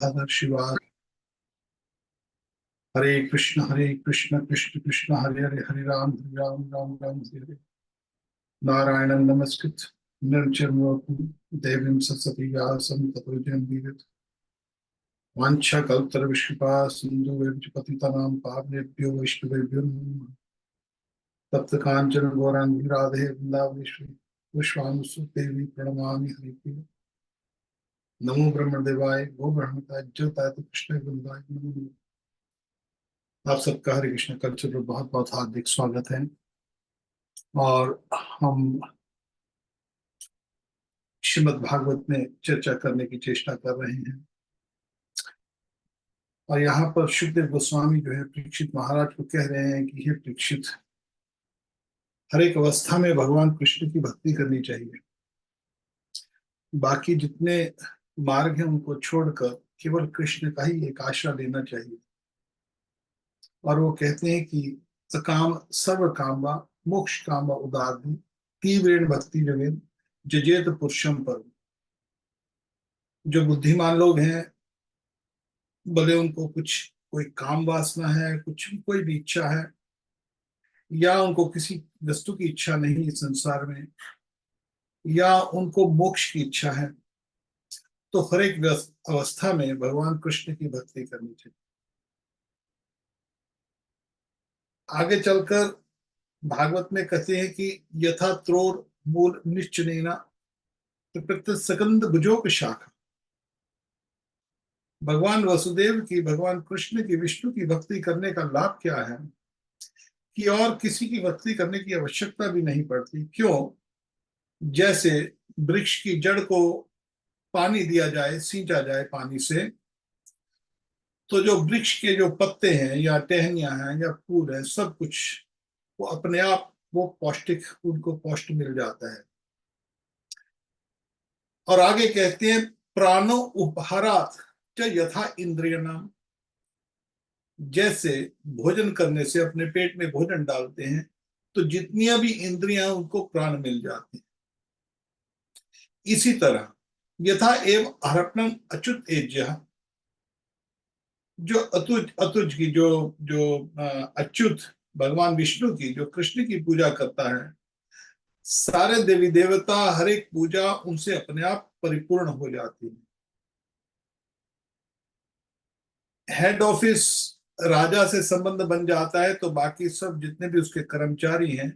हर शिवाय। हरे कृष्ण कृष्ण कृष्ण हरे हरे, हरे राम राम राम हरे हरे। नारायणं नमस्कृत नरं देवीं सरस्वती व्यासं ततो जयमुदीरयेत्। वाञ्छाकल्पतरुश्कृपा सिन्धुभ्यो पतितानां पावनेभ्यो वैष्णवेभ्यो नमो नमः। तप्त कांचन गौरांगी राधे वृंदावनेश्वरी विश्वानुसुते प्रणमामि हरिप्रिय। नमो ब्रह्मदेवाय गो ब्रह्मताय ज्योताय कृष्ण वृंदाय नमो नमः। आप सबका हरे कृष्ण कल्चर पर बहुत बहुत हार्दिक स्वागत है। और हम श्रीमद् भागवत में चर्चा करने की चेष्टा कर रहे हैं। और यहाँ पर शुकदेव गोस्वामी जो है परीक्षित महाराज को कह रहे हैं कि हे परीक्षित, हर एक अवस्था में भगवान कृष्ण की भक्ति करनी चाहिए। बाकी जितने मार्ग हैं उनको छोड़कर केवल कृष्ण का ही एक आश्रय लेना चाहिए। और वो कहते हैं कि अकाम सर्व काम व मोक्ष काम व उदार तीव्रेण भक्ति जगेन जजेत पुरुषम पर। जो बुद्धिमान लोग हैं, भले उनको कुछ कोई काम वासना है, कुछ कोई भी इच्छा है, या उनको किसी वस्तु की इच्छा नहीं इस संसार में, या उनको मोक्ष की इच्छा है, तो हर एक अवस्था में भगवान कृष्ण की भक्ति करनी चाहिए। आगे चलकर भागवत में कहते हैं कि यथा त्रोर मूल निश्चनेना प्रत्येक सकंद भुजोक शाखा। भगवान वसुदेव की, भगवान कृष्ण की, विष्णु की भक्ति करने का लाभ क्या है कि और किसी की भक्ति करने की आवश्यकता भी नहीं पड़ती। क्यों? जैसे वृक्ष की जड़ को पानी दिया जाए, सींचा जाए पानी से, तो जो वृक्ष के जो पत्ते हैं या टहनियां हैं या फूल है, सब कुछ वो अपने आप वो पौष्टिक, उनको पौष्ट मिल जाता है। और आगे कहते हैं प्राणो उपहारात च यथा इंद्रिय नाम। जैसे भोजन करने से अपने पेट में भोजन डालते हैं तो जितनी भी इंद्रियां उनको प्राण मिल जाते हैं। इसी तरह यथा एव हरपणम अच्युत एज्य, जो अतुज अतुज की जो जो अच्युत भगवान विष्णु की, जो कृष्ण की पूजा करता है, सारे देवी देवता हर एक पूजा उनसे अपने आप परिपूर्ण हो जाती है। हेड ऑफिस राजा से संबंध बन जाता है तो बाकी सब जितने भी उसके कर्मचारी हैं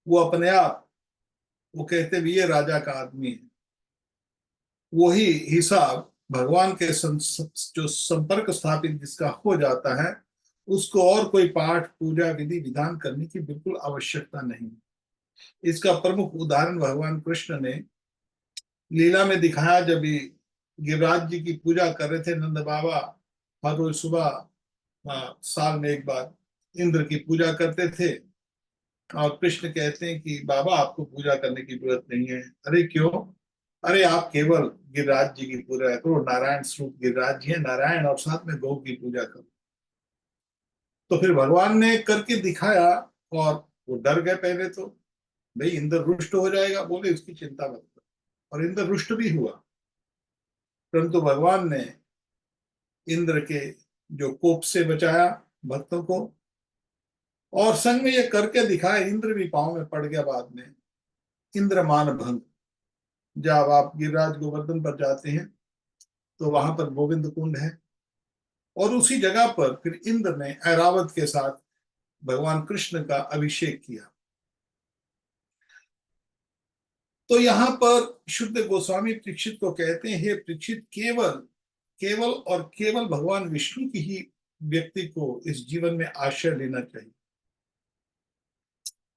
वो अपने आप, वो कहते भी ये राजा का आदमी है। वही हिसाब भगवान के जो संपर्क स्थापित जिसका हो जाता है, उसको और कोई पाठ पूजा विधि विधान करने की बिल्कुल आवश्यकता नहीं। इसका प्रमुख उदाहरण भगवान कृष्ण ने लीला में दिखाया। जब गिरिराज जी की पूजा कर रहे थे नंद बाबा, हर रोज सुबह साल में एक बार इंद्र की पूजा करते थे। और कृष्ण कहते हैं कि बाबा आपको पूजा करने की जरूरत नहीं है। अरे क्यों? अरे आप केवल गिरिराज जी की पूजा करो, नारायण स्वरूप गिरिराज जी है, नारायण, और साथ में गौ की पूजा करो। तो फिर भगवान ने करके दिखाया और वो डर गए पहले तो, भाई इंद्र रुष्ट हो जाएगा। बोले उसकी चिंता मत करो, और इंद्र रुष्ट भी हुआ। परंतु भगवान ने इंद्र के जो कोप से बचाया भक्तों को, और संग में ये करके दिखाया। इंद्र भी पांव में पड़ गया बाद में। इंद्र मान भंग। जब आप गिरिराज गोवर्धन पर जाते हैं तो वहां पर गोविंद कुंड है, और उसी जगह पर फिर इंद्र ने ऐरावत के साथ भगवान कृष्ण का अभिषेक किया। तो यहाँ पर शुद्ध गोस्वामी परीक्षित को कहते हैं, हे परीक्षित, केवल केवल और केवल भगवान विष्णु की ही व्यक्ति को इस जीवन में आश्रय लेना चाहिए।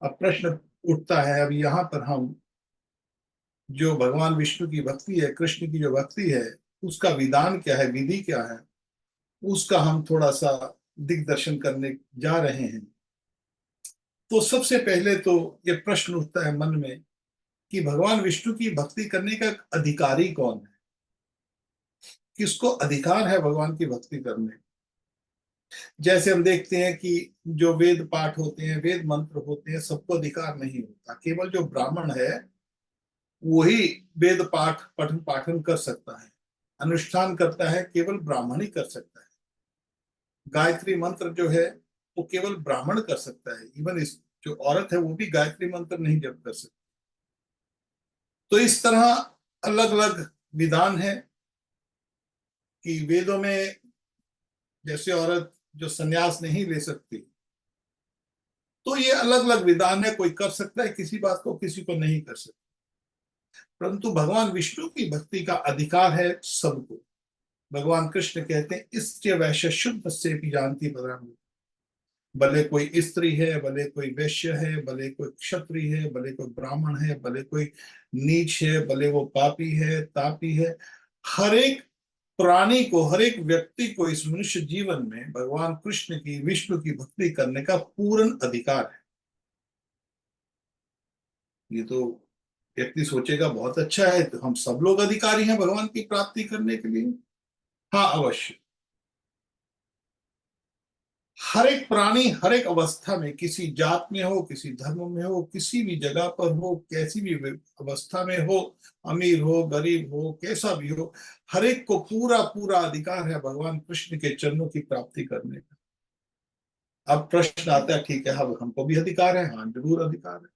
अब प्रश्न उठता है, अब यहाँ पर हम जो भगवान विष्णु की भक्ति है, कृष्ण की जो भक्ति है, उसका विधान क्या है, विधि क्या है, उसका हम थोड़ा सा दिग्दर्शन करने जा रहे हैं। तो सबसे पहले तो ये प्रश्न उठता है मन में कि भगवान विष्णु की भक्ति करने का अधिकारी कौन है? किसको अधिकार है भगवान की भक्ति करने? जैसे हम देखते हैं कि जो वेद पाठ होते हैं, वेद मंत्र होते हैं, सबको अधिकार नहीं होता। केवल जो ब्राह्मण है वही वेद पाठ पठन पाठन कर सकता है। अनुष्ठान करता है केवल ब्राह्मण ही कर सकता है। गायत्री मंत्र जो है वो केवल ब्राह्मण कर सकता है, इवन इस जो औरत है वो भी गायत्री मंत्र नहीं जप कर सकती। तो इस तरह अलग अलग विधान है कि वेदों में जैसे औरत जो संन्यास नहीं ले सकती, तो ये अलग अलग विधान है, कोई कर सकता है किसी बात को, किसी को नहीं कर सकता। परंतु भगवान विष्णु की भक्ति का अधिकार है सबको। भगवान कृष्ण कहते हैं इष्ट वैश्य शुद्ध से भी जानती पराम। भले कोई स्त्री है, भले कोई वैश्य है, भले कोई क्षत्रिय है, भले कोई ब्राह्मण है, भले कोई नीच है, भले वो पापी है तापी है, हर एक प्राणी को, हर एक व्यक्ति को इस मनुष्य जीवन में भगवान कृष्ण की, विष्णु की भक्ति करने का पूर्ण अधिकार है। ये तो व्यक्ति सोचेगा बहुत अच्छा है, तो हम सब लोग अधिकारी हैं भगवान की प्राप्ति करने के लिए। हाँ अवश्य, हर एक प्राणी हर एक अवस्था में, किसी जात में हो, किसी धर्म में हो, किसी भी जगह पर हो, कैसी भी अवस्था में हो, अमीर हो गरीब हो कैसा भी हो, हर एक को पूरा पूरा अधिकार है भगवान कृष्ण के चरणों की प्राप्ति करने का। अब प्रश्न आता है ठीक है, अब हमको भी अधिकार है। हाँ जरूर अधिकार है।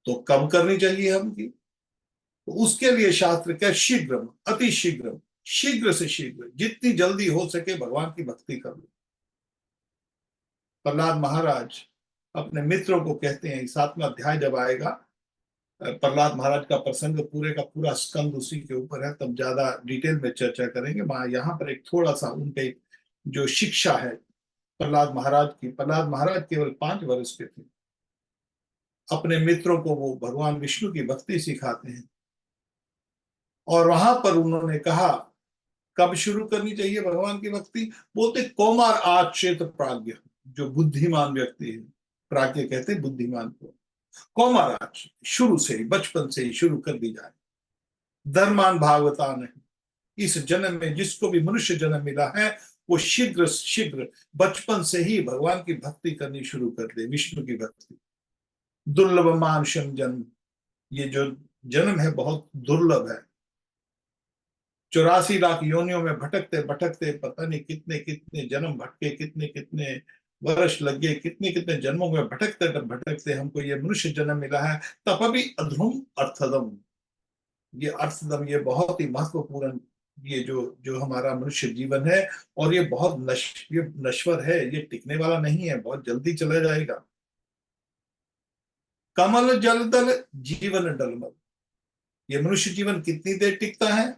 तो कब करनी चाहिए हमकी? तो उसके लिए शास्त्र क्या, शीघ्र, अति शीघ्र, शीघ्र से शीघ्र, जितनी जल्दी हो सके भगवान की भक्ति कर लो। प्रहलाद महाराज अपने मित्रों को कहते हैं, 7वां अध्याय जब आएगा, प्रहलाद महाराज का प्रसंग पूरे का पूरा स्कंद उसी के ऊपर है, तब ज्यादा डिटेल में चर्चा करेंगे। वहां यहाँ पर एक थोड़ा सा उनके जो शिक्षा है प्रहलाद महाराज की, प्रहलाद महाराज केवल 5 वर्ष के थे, अपने मित्रों को वो भगवान विष्णु की भक्ति सिखाते हैं। और वहां पर उन्होंने कहा कब शुरू करनी चाहिए भगवान की भक्ति? बोलते कौमार आचेत प्राज्ञ, जो बुद्धिमान व्यक्ति है, प्राज्ञ कहते हैं बुद्धिमान को, कौमार आच, शुरू से ही, बचपन से ही शुरू कर दी जाए। धर्मान भागवता नहीं, इस जन्म में जिसको भी मनुष्य जन्म मिला है वो शीघ्र शीघ्र बचपन से ही भगवान की भक्ति करनी शुरू कर दे, विष्णु की भक्ति। दुर्लभ मानुषम जन्म, ये जो जन्म है बहुत दुर्लभ है। 84 लाख योनियों में भटकते भटकते पता नहीं कितने कितने जन्म भटके, कितने कितने वर्ष लग गए, कितने कितने जन्मों में भटकते भटकते हमको ये मनुष्य जन्म मिला है। तपभी अध्रुम अर्थदम, ये अर्थदम, ये बहुत ही महत्वपूर्ण, ये जो जो हमारा मनुष्य जीवन है, और ये बहुत ये नश्वर है, ये टिकने वाला नहीं है, बहुत जल्दी चला जाएगा। कमल जल दल जीवन डलमल, ये मनुष्य जीवन कितनी देर टिकता है?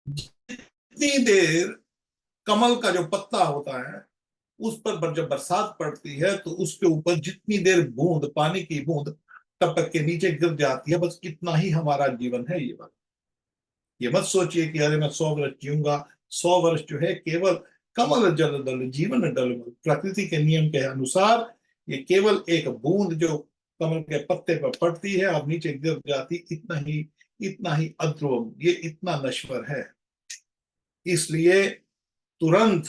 जितनी देर कमल का जो पत्ता होता है उस पर जब बरसात पड़ती है तो उसके ऊपर जितनी देर बूंद, पानी की बूंद टपक के नीचे गिर जाती है, बस इतना ही हमारा जीवन है। ये बात, ये मत सोचिए कि अरे मैं 100 वर्ष जीऊंगा। 100 वर्ष जो है केवल कमल जल दल जीवन डल, प्रकृति के नियम के अनुसार ये केवल एक बूंद जो कमल के पत्ते पर पड़ती है और नीचे गिर जाती, इतना ही अध्रुवम, ये इतना नश्वर है। इसलिए तुरंत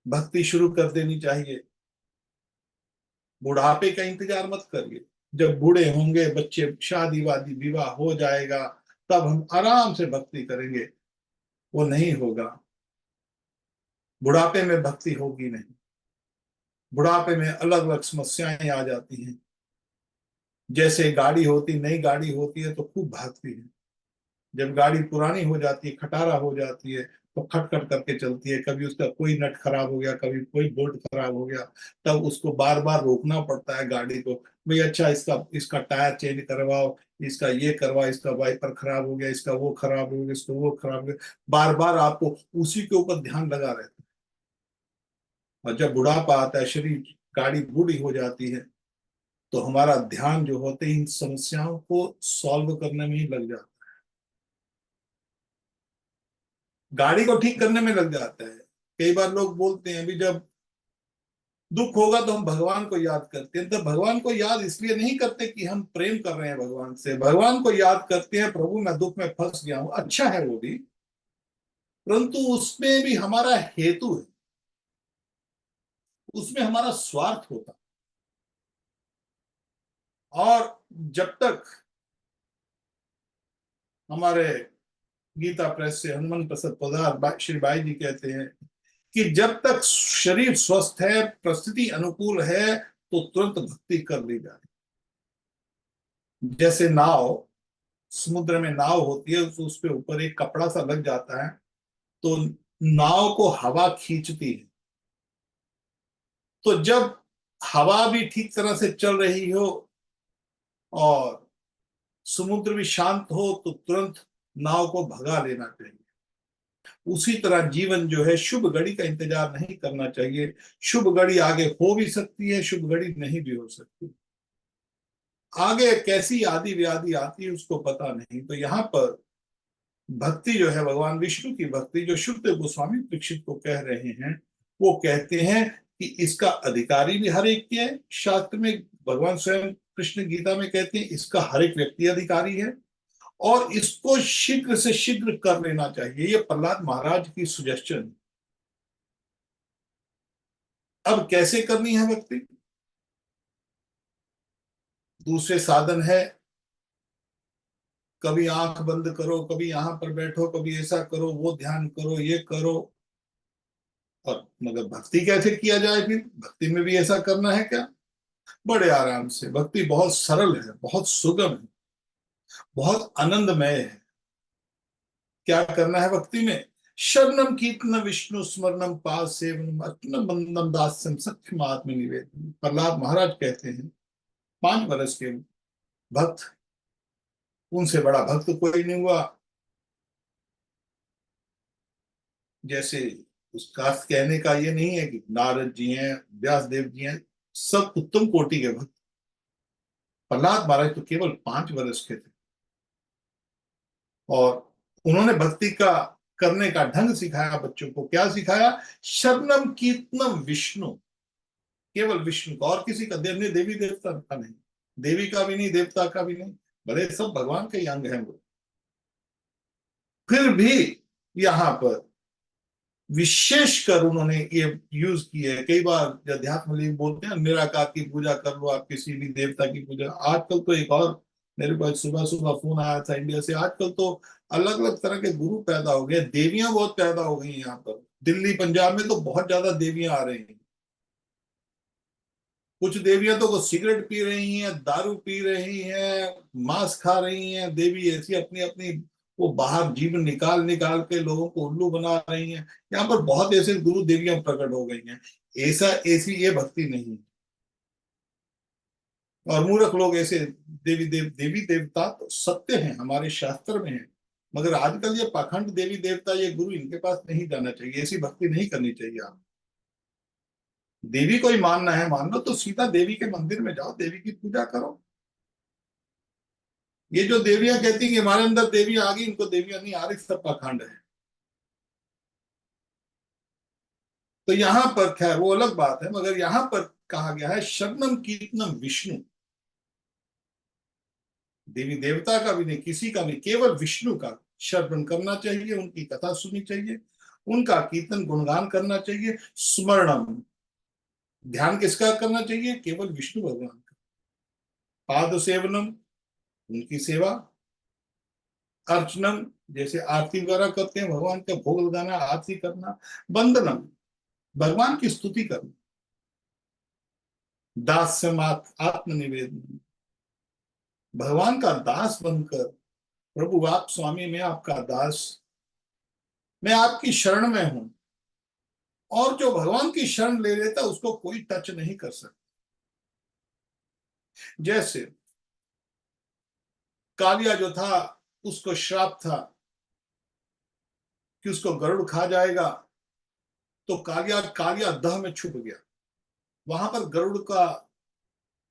भक्ति शुरू कर देनी चाहिए। बुढ़ापे का इंतजार मत करिए, जब बूढ़े होंगे, बच्चे, शादी वादी विवाह हो जाएगा, तब हम आराम से भक्ति करेंगे, वो नहीं होगा। बुढ़ापे में भक्ति होगी नहीं। बुढ़ापे में अलग अलग समस्याएं आ जाती हैं। जैसे गाड़ी होती, नई गाड़ी होती है तो खूब भागती है, जब गाड़ी पुरानी हो जाती है, खटारा हो जाती है, तो खटखट करके चलती है। कभी उसका कोई नट खराब हो गया, कभी कोई बोल्ट खराब हो गया, तब उसको बार बार रोकना पड़ता है गाड़ी को, भाई अच्छा इसका इसका टायर चेंज करवाओ, इसका ये करवाओ, इसका वाइपर खराब हो गया, इसका वो खराब हो गया, इसका वो खराब हो गया। बार बार आपको उसी के ऊपर ध्यान लगा रहता है। और जब बुढ़ापा आता है, शरीर, गाड़ी बूढ़ी हो जाती है, तो हमारा ध्यान जो होते हैं इन समस्याओं को सॉल्व करने में ही लग जाता है, गाड़ी को ठीक करने में लग जाता है। कई बार लोग बोलते हैं अभी जब दुख होगा तो हम भगवान को याद करते हैं, तो भगवान को याद इसलिए नहीं करते कि हम प्रेम कर रहे हैं भगवान से, भगवान को याद करते हैं प्रभु मैं दुख में फंस गया हूं, अच्छा है वो भी, परंतु उसमें भी हमारा हेतु है, उसमें हमारा स्वार्थ होता। और जब तक हमारे गीता प्रेस से हनुमान प्रसाद पोदार श्री भाई जी कहते हैं कि जब तक शरीर स्वस्थ है, परिस्थिति अनुकूल है, तो तुरंत भक्ति कर ली जाए। जैसे नाव, समुद्र में नाव होती है, तो उस पे ऊपर एक कपड़ा सा लग जाता है, तो नाव को हवा खींचती है। तो जब हवा भी ठीक तरह से चल रही हो और समुद्र भी शांत हो, तो तुरंत नाव को भगा लेना चाहिए। उसी तरह जीवन जो है, शुभ घड़ी का इंतजार नहीं करना चाहिए। शुभ घड़ी आगे हो भी सकती है, शुभ घड़ी नहीं भी हो सकती। आगे कैसी आदि व्याधि आती है उसको पता नहीं। तो यहाँ पर भक्ति जो है, भगवान विष्णु की भक्ति, जो शुद्ध गोस्वामी दीक्षित को कह रहे हैं, वो कहते हैं कि इसका अधिकारी भी हर एक है। शास्त्र में भगवान स्वयं कृष्ण गीता में कहते हैं इसका हर एक व्यक्ति अधिकारी है, और इसको शीघ्र से शीघ्र कर लेना चाहिए। ये प्रहलाद महाराज की सुजेशन। अब कैसे करनी है भक्ति? दूसरे साधन है, कभी आंख बंद करो, कभी यहां पर बैठो, कभी ऐसा करो, वो ध्यान करो, ये करो। और मगर भक्ति कैसे किया जाए? फिर भक्ति में भी ऐसा करना है क्या? बड़े आराम से। भक्ति बहुत सरल है, बहुत सुगम है, बहुत आनंदमय है। क्या करना है भक्ति में? शरणम कीर्तन विष्णु स्मरणम पाद सेवनम अर्चनम बंदम दास्यम सख्यम आत्म निवेदन। प्रहलाद महाराज कहते हैं 5 वर्ष के भक्त, उनसे बड़ा भक्त कोई नहीं हुआ। जैसे उसका अर्थ कहने का ये नहीं है कि नारद जी हैं, व्यास देव जी हैं, सब उत्तम कोटि के भक्त। प्रहलाद महाराज तो केवल 5 वर्ष के थे, और उन्होंने भक्ति का करने का ढंग सिखाया बच्चों को। क्या सिखाया? शरणम कीर्तनम विष्णु, केवल विष्णु का, और किसी का देवी देवता का नहीं, देवी का भी नहीं, देवता का भी नहीं, भले सब भगवान के ही अंग हैं वो। फिर भी यहाँ पर विशेषकर उन्होंने ये यूज किया है। कई बार अध्यात्म लिंग बोलते हैं निराकार की पूजा कर लो, आप किसी भी देवता की पूजा। आजकल तो एक और, मेरे पास सुबह सुबह फोन आया था इंडिया से, आजकल तो अलग अलग तरह के गुरु पैदा हो गए, देवियां बहुत पैदा हो गई यहाँ पर। दिल्ली पंजाब में तो बहुत ज्यादा देवियां आ रही हैं। कुछ देवियां तो वो सिगरेट पी रही हैं, दारू पी रही हैं, मांस खा रही हैं। देवी ऐसी अपनी अपनी वो बाहर जीवन निकाल निकाल के लोगों को उल्लू बना रही हैं। यहाँ पर बहुत ऐसे गुरु देवियां प्रकट हो गई हैं। ऐसा ऐसी ये भक्ति नहीं है। और मूर्ख लोग ऐसे देवी देवता तो सत्य हैं, हमारे शास्त्र में है, मगर आजकल ये पाखंड देवी देवता, ये गुरु, इनके पास नहीं जाना चाहिए। ऐसी भक्ति नहीं करनी चाहिए। आप देवी को ही मानना है, मान लो, तो सीधा देवी के मंदिर में जाओ, देवी की पूजा करो। ये जो देवियां कहती कि हमारे अंदर देवी आ गई, इनको देवियां नहीं आ रही, सब पाखंड है। तो यहां पर खैर वो अलग बात है, मगर यहां पर कहा गया है शरणम कीर्तनम विष्णु। देवी देवता का भी नहीं, किसी का भी, केवल विष्णु का श्रवण करना चाहिए, उनकी कथा सुननी चाहिए, उनका कीर्तन गुणगान करना चाहिए। स्मरणम, ध्यान किसका करना चाहिए? केवल विष्णु भगवान का। पाद सेवनम, उनकी सेवा। अर्चनम, जैसे आरती वगैरह करते हैं, भगवान का भोग लगाना, आरती करना। वंदनम, भगवान की स्तुति करना। दास्यम आत्मनिवेदन, भगवान का दास बनकर, प्रभु आप स्वामी, मैं आपका दास, मैं आपकी शरण में हूं। और जो भगवान की शरण ले लेता उसको कोई टच नहीं कर सकता। जैसे कालिया जो था, उसको श्राप था कि उसको गरुड़ खा जाएगा, तो कालिया कालिया दह में छुप गया। वहां पर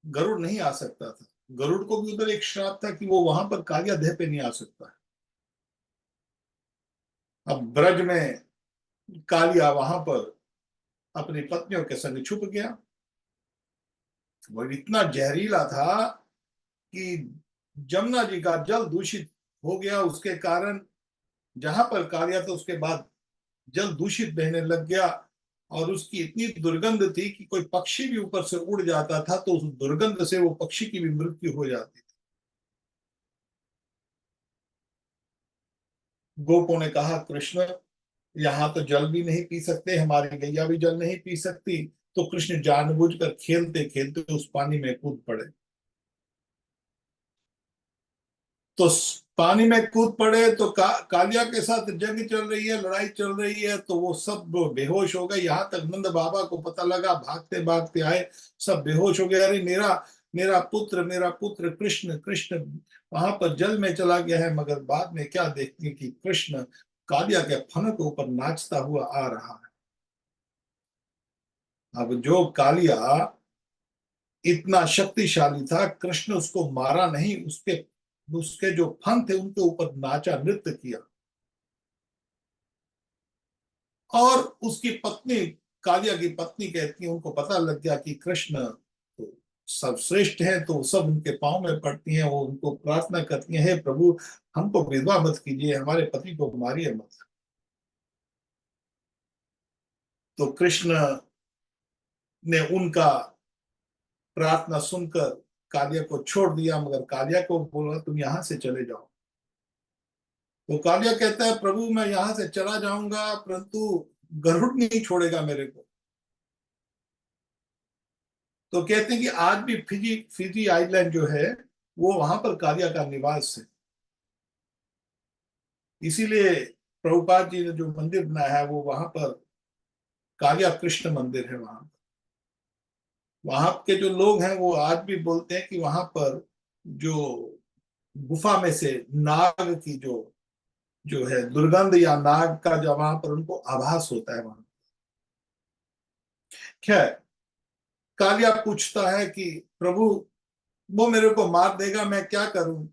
गरुड़ नहीं आ सकता था। गरुड़ को भी उधर एक श्राप था कि वो वहां पर कालिया देह पे नहीं आ सकता। अब ब्रज में कालिया वहां पर अपनी पत्नियों के संग छुप गया। वो इतना जहरीला था कि जमुना जी का जल दूषित हो गया उसके कारण। जहां पर कालिया था उसके बाद जल दूषित बहने लग गया, और उसकी इतनी दुर्गंध थी कि कोई पक्षी भी ऊपर से उड़ जाता था तो उस दुर्गंध से वो पक्षी की भी मृत्यु हो जाती थी। गोपों ने कहा, कृष्ण यहाँ तो जल भी नहीं पी सकते, हमारी गैया भी जल नहीं पी सकती। तो कृष्ण जानबूझकर खेलते खेलते उस पानी में कूद पड़े। तो पानी में कूद पड़े तो कालिया के साथ जंग चल रही है, लड़ाई चल रही है, तो वो सब बेहोश हो गए। यहाँ तक नंद बाबा को पता लगा, भागते भागते आए, सब बेहोश हो गए। अरे मेरा मेरा पुत्र कृष्ण कृष्ण वहां पर जल में चला गया है। मगर बाद में क्या देखते हैं कि कृष्ण कालिया के फन के ऊपर नाचता हुआ आ रहा है। अब जो कालिया इतना शक्तिशाली था, कृष्ण उसको मारा नहीं, उसके उसके जो फन थे उनके ऊपर नाचा, नृत्य किया। और उसकी पत्नी, कालिया की पत्नी कहती है, उनको पता लग गया कि कृष्ण तो सर्वश्रेष्ठ है, तो सब उनके पांव में पड़ती हैं, वो उनको प्रार्थना करती हैं, हे प्रभु हमको विधवा मत कीजिए, हमारे पति को मारिए मत। तो कृष्ण ने उनका प्रार्थना सुनकर कालिया को छोड़ दिया, मगर कालिया को बोला तुम यहां से चले जाओ। तो कालिया कहता है, प्रभु मैं यहां से चला जाऊंगा, परंतु गरुड़ नहीं छोड़ेगा मेरे को। तो कहते हैं कि आज भी फिजी फिजी आइलैंड जो है वो वहां पर कालिया का निवास है। इसीलिए प्रभुपाद जी ने जो मंदिर बनाया है वो वहां पर कालिया कृष्ण मंदिर है। वहां के जो लोग हैं वो आज भी बोलते हैं कि वहां पर जो गुफा में से नाग की जो है दुर्गंध, या नाग का जो वहां पर उनको आभास होता है वहां। खैर, कालिया पूछता है कि प्रभु वो मेरे को मार देगा, मैं क्या करूं।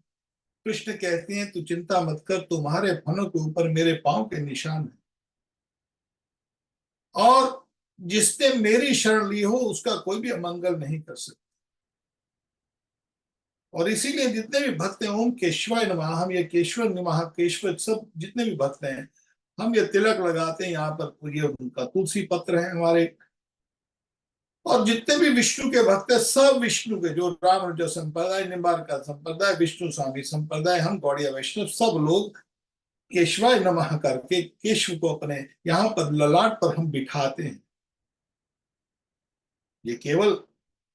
कृष्ण कहते हैं तू चिंता मत कर, तुम्हारे फनों के ऊपर मेरे पांव के निशान है, और जिसने मेरी शरण ली हो उसका कोई भी अमंगल नहीं कर सकता। और इसीलिए जितने भी भक्त हैं, ओम केशवाय नमः, हम ये केशव नमः केशव सब जितने भी भक्त हैं, हम ये तिलक लगाते हैं यहाँ पर, ये उनका तुलसी पत्र है हमारे। और जितने भी विष्णु के भक्त हैं, सब विष्णु के, जो रामानुज संप्रदाय, निम्बार्क संप्रदाय, विष्णु स्वामी संप्रदाय, हम गौड़िया वैष्णव, सब लोग केशवाय नमः करके केशव को अपने यहाँ पर ललाट पर हम बिठाते हैं। ये केवल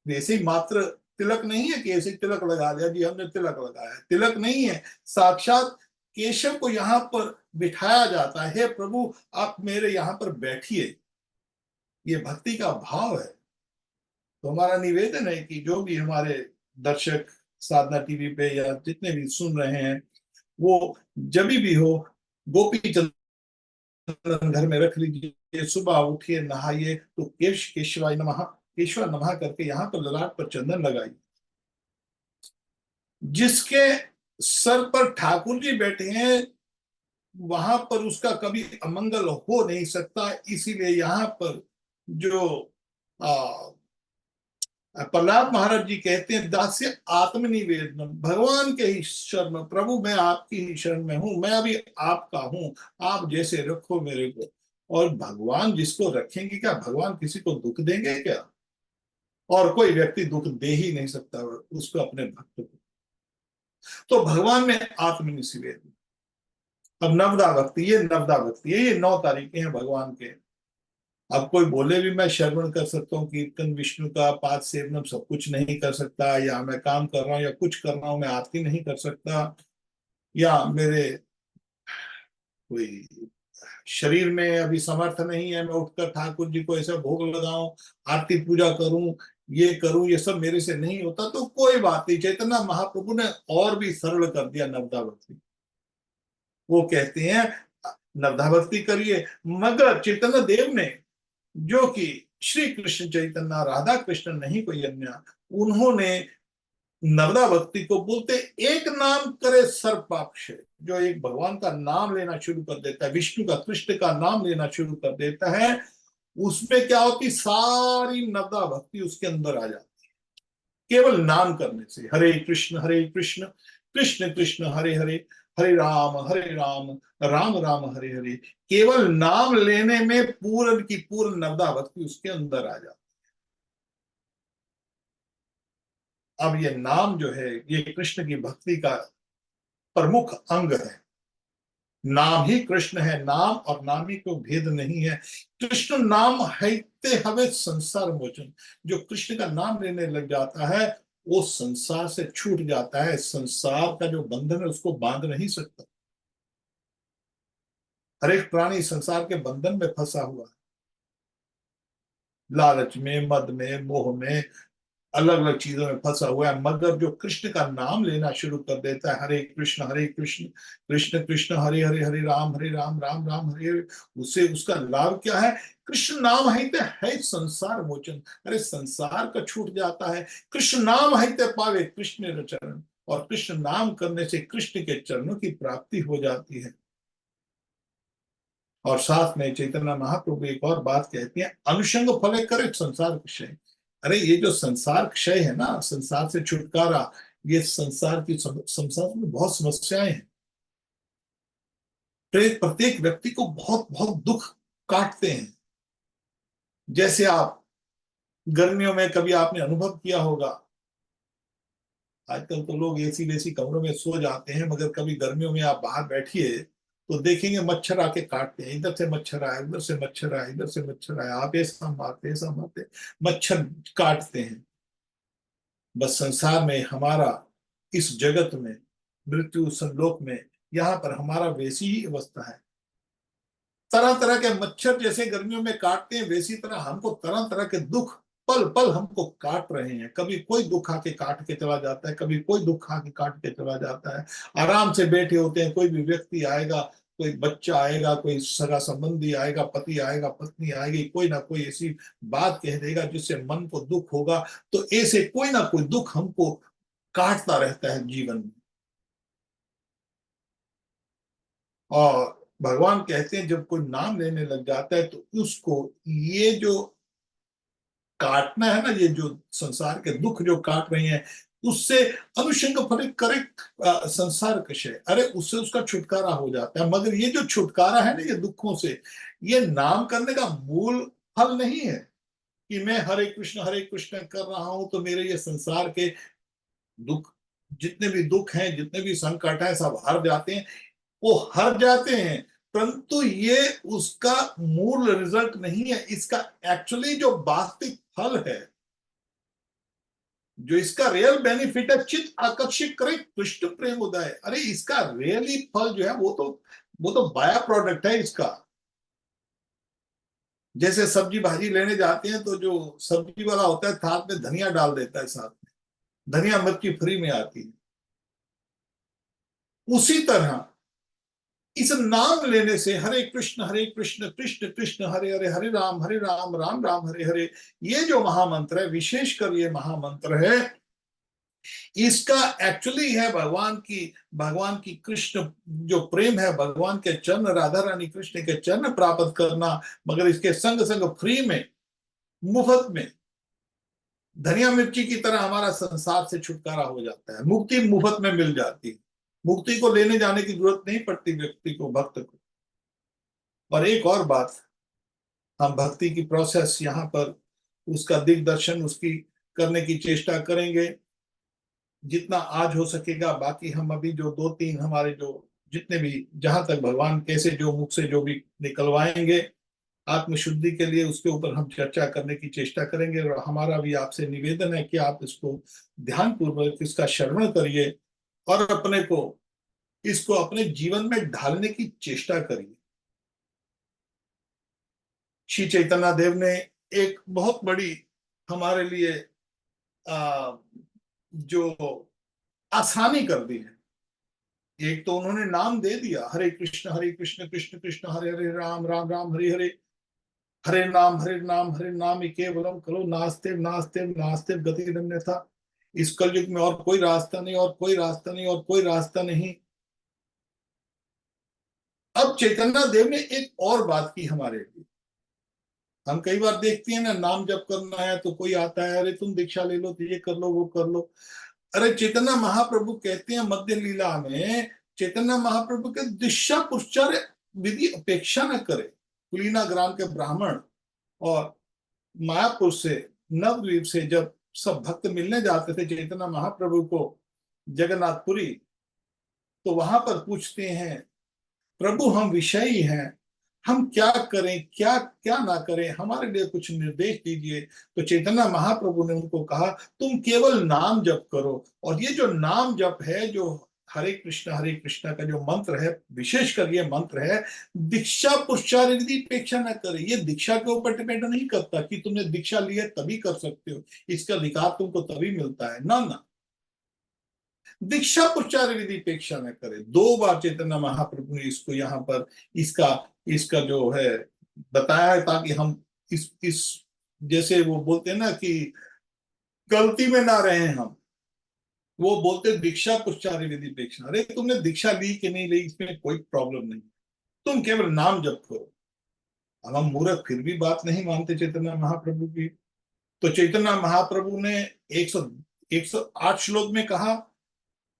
वैसे ही मात्र तिलक नहीं है कि ऐसे तिलक लगा दिया जी हमने तिलक लगाया, तिलक नहीं है। साक्षात केशव को यहाँ पर बिठाया जाता है, हे प्रभु आप मेरे यहाँ पर बैठिए, ये भक्ति का भाव है। तो हमारा निवेदन है कि जो भी हमारे दर्शक साधना टीवी पे या जितने भी सुन रहे हैं, वो जब भी हो गोपी चंदन घर में रख लीजिए, सुबह उठिए नहाइए तो केशवाय नमः केशवा नमः करके यहाँ पर ललाट पर चंदन लगाइए। जिसके सर पर ठाकुर जी बैठे हैं वहां पर उसका कभी अमंगल हो नहीं सकता। इसीलिए यहाँ पर जो प्रहलाद महाराज जी कहते हैं, दास्य आत्मनिवेदन, भगवान के ही शरण में, प्रभु मैं आपकी ही शरण में हूं, मैं अभी आपका हूं, आप जैसे रखो मेरे को। और भगवान जिसको रखेंगे, क्या भगवान किसी को दुख देंगे क्या? और कोई व्यक्ति दुख दे ही नहीं सकता उसको, अपने भक्त को। तो भगवान में आत्मनिवेदन। अब नवदा भक्ति, ये नवदा भक्ति है, ये 9 तारीखें हैं भगवान के। अब कोई बोले भी मैं श्रवण कर सकता हूँ कीर्तन विष्णु का, पाद सेवनम सब कुछ नहीं कर सकता, या मैं काम कर रहा हूँ या कुछ कर रहा हूँ मैं आरती नहीं कर सकता, या मेरे कोई शरीर में अभी समर्थ नहीं है मैं उठकर ठाकुर जी को ऐसा भोग लगाऊं, आरती पूजा करूं, ये करूं, ये सब मेरे से नहीं होता, तो कोई बात नहीं। चैतन्य महाप्रभु ने और भी सरल कर दिया नवदा भक्ति। वो कहते हैं नवदा भक्ति करिए। मगर चैतन्य देव ने, जो कि श्री कृष्ण चैतन्य राधा कृष्ण नहीं कोई अन्य, उन्होंने नवदा भक्ति को बोलते एक नाम करे सर्पाक्ष। जो एक भगवान का नाम लेना शुरू कर देता है, विष्णु का कृष्ण का नाम लेना शुरू कर देता है, उसमें क्या होती, सारी नवदा भक्ति उसके अंदर आ जाती। केवल नाम करने से, हरे कृष्ण कृष्ण कृष्ण हरे हरे, हरे राम राम राम हरे हरे, केवल नाम लेने में पूर्ण की पूर्ण नवदा भक्ति उसके अंदर आ जाती। अब ये नाम जो है ये कृष्ण की भक्ति का प्रमुख अंग है। नाम ही कृष्ण है, नाम और नामी को भेद नहीं है। कृष्ण नाम हैते हवे संसार मोचन। जो कृष्ण का नाम लेने लग जाता है वो संसार से छूट जाता है। संसार का जो बंधन है उसको बांध नहीं सकता। हर एक प्राणी संसार के बंधन में फंसा हुआ है, लालच में, मद में, मोह में, अलग अलग चीजों में फंसा हुआ है। मगर जो कृष्ण का नाम लेना शुरू कर देता है, हरे कृष्ण कृष्ण कृष्ण हरे हरे, हरे राम राम राम हरे हरे, उससे उसका लाभ क्या है? कृष्ण नाम है संसार मोचन। अरे संसार का छूट जाता है। कृष्ण नाम है पावे कृष्ण चरण। और कृष्ण नाम करने से कृष्ण के चरणों की प्राप्ति हो जाती है। और साथ में चैतन्य महाप्रभु एक और बात कहती है, अनुषंग फले करे संसार क्षय। अरे ये जो संसार क्षय है ना, संसार से छुटकारा, ये संसार में बहुत समस्याएं हैं। प्रत्येक व्यक्ति को बहुत बहुत दुख काटते हैं। जैसे आप गर्मियों में कभी आपने अनुभव किया होगा, आजकल तो लोग एसी वेसी कमरों में सो जाते हैं, मगर कभी गर्मियों में आप बाहर बैठिए तो देखेंगे मच्छर आके काटते हैं। इधर से मच्छर आए, उधर से मच्छर आए, इधर से मच्छर आए, आप ऐसा मारते, मच्छर काटते हैं। बस संसार में हमारा, इस जगत में, मृत्यु संलोक में, यहाँ पर हमारा वैसी ही अवस्था है। तरह तरह के मच्छर जैसे गर्मियों में काटते हैं, वैसी तरह हमको तरह तरह के दुख पल पल हमको काट रहे हैं। कभी कोई दुख आके काट के चला जाता है, कभी कोई दुख आके काट के चला जाता है। आराम से बैठे होते हैं, कोई भी व्यक्ति आएगा, कोई बच्चा आएगा, कोई सगा संबंधी आएगा, पति आएगा, पत्नी आएगी, कोई ना कोई ऐसी बात कह देगा जिससे मन को दुख होगा। तो ऐसे कोई ना कोई दुख हमको काटता रहता है जीवन में। और भगवान कहते हैं जब कोई नाम लेने लग जाता है तो उसको ये जो काटना है ना, ये जो संसार के दुख जो काट रही हैं, उससे अनुषंग फल करे संसार कषय। अरे उससे उसका छुटकारा हो जाता है। मगर ये जो छुटकारा है ना ये दुखों से, ये नाम करने का मूल फल नहीं है कि मैं हरे कृष्ण कर रहा हूं तो मेरे ये संसार के दुख, जितने भी दुख हैं, जितने भी संकट हैं, सब हर जाते हैं। वो हर जाते हैं, परंतु ये उसका मूल रिजल्ट नहीं है। इसका एक्चुअली जो वास्तविक फल है, जो इसका रियल बेनिफिट है, चित्त आकर्षित करे कृष्ण प्रेम उदय। अरे इसका रियली फल जो है वो तो बाया प्रोडक्ट है इसका। जैसे सब्जी भाजी लेने जाते हैं तो जो सब्जी वाला होता है साथ में धनिया डाल देता है, साथ में धनिया मिर्ची फ्री में आती है। उसी तरह इस नाम लेने से, हरे कृष्ण कृष्ण कृष्ण हरे हरे, हरे राम राम राम हरे हरे, ये जो महामंत्र है, विशेषकर ये महामंत्र है, इसका एक्चुअली है भगवान की कृष्ण जो प्रेम है, भगवान के चरण, राधा रानी कृष्ण के चरण प्राप्त करना। मगर इसके संग संग फ्री में, मुफ्त में, धनिया मिर्ची की तरह हमारा संसार से छुटकारा हो जाता है। मुक्ति मुफ्त में मिल जाती है। मुक्ति को लेने जाने की जरूरत नहीं पड़ती व्यक्ति को, भक्त को। और एक और बात, हम भक्ति की प्रोसेस यहाँ पर उसका दिग्दर्शन उसकी करने की चेष्टा करेंगे जितना आज हो सकेगा। बाकी हम अभी जो दो तीन हमारे जो जितने भी, जहां तक भगवान कैसे जो मुख से जो भी निकलवाएंगे आत्मशुद्धि के लिए, उसके ऊपर हम चर्चा करने की चेष्टा करेंगे। और हमारा भी आपसे निवेदन है कि आप इसको ध्यान पूर्वक इसका श्रवण करिए और अपने को इसको अपने जीवन में ढालने की चेष्टा करिए। श्री चैतन्य देव ने एक बहुत बड़ी हमारे लिए आ, जो आसानी कर दी है। एक तो उन्होंने नाम दे दिया, हरे कृष्ण कृष्ण कृष्ण हरे हरे, राम राम राम हरे हरे, हरे नाम केवलम कलो नास्ते नास्ते नास्ते गति था। इस कलयुग में और कोई रास्ता नहीं, और कोई रास्ता नहीं, और कोई रास्ता नहीं। अब चैतन्य देव ने एक और बात की हमारे लिए। हम कई बार देखते हैं ना, नाम जप करना है तो कोई आता है, अरे तुम दीक्षा ले लो, तो ये कर लो, वो कर लो। अरे चैतन्य महाप्रभु कहते हैं मध्य लीला में, चैतन्य महाप्रभु के दिशा पुरस्कार विधि अपेक्षा न करे। कुलीना ग्राम के ब्राह्मण और मायापुर से, नवद्वीप से जब सब भक्त मिलने जाते थे चैतन्य महाप्रभु को जगन्नाथपुरी, तो वहां पर पूछते हैं प्रभु हम विषयी हैं, हम क्या करें क्या क्या ना करें, हमारे लिए कुछ निर्देश दीजिए। तो चैतन्य महाप्रभु ने उनको कहा तुम केवल नाम जप करो। और ये जो नाम जप है, जो हरे कृष्णा का जो मंत्र है, विशेषकर ये मंत्र है, दीक्षा पुरस्कार यदि अपेक्षा न करे। ये दीक्षा के ऊपर डिपेंड नहीं करता कि तुमने दीक्षा ली है तभी कर सकते हो, इसका अधिकार तुमको तभी मिलता है, ना ना। दीक्षा प्रचार विधि अपेक्षा न करे। दो बार चैतन्य महाप्रभु ने इसको यहाँ पर इसका इसका जो है बताया है, ताकि हम इस जैसे वो बोलते हैं ना कि गलती में ना रहे हम। वो बोलते दीक्षा प्रचार विधि अपेक्षा, अरे तुमने दीक्षा ली कि नहीं ली इसमें कोई प्रॉब्लम नहीं, तुम केवल नाम जप करो। अब हम मूर्ख फिर भी बात नहीं मानते चैतन्य महाप्रभु की। तो चैतन्य महाप्रभु ने 108 श्लोक में कहा,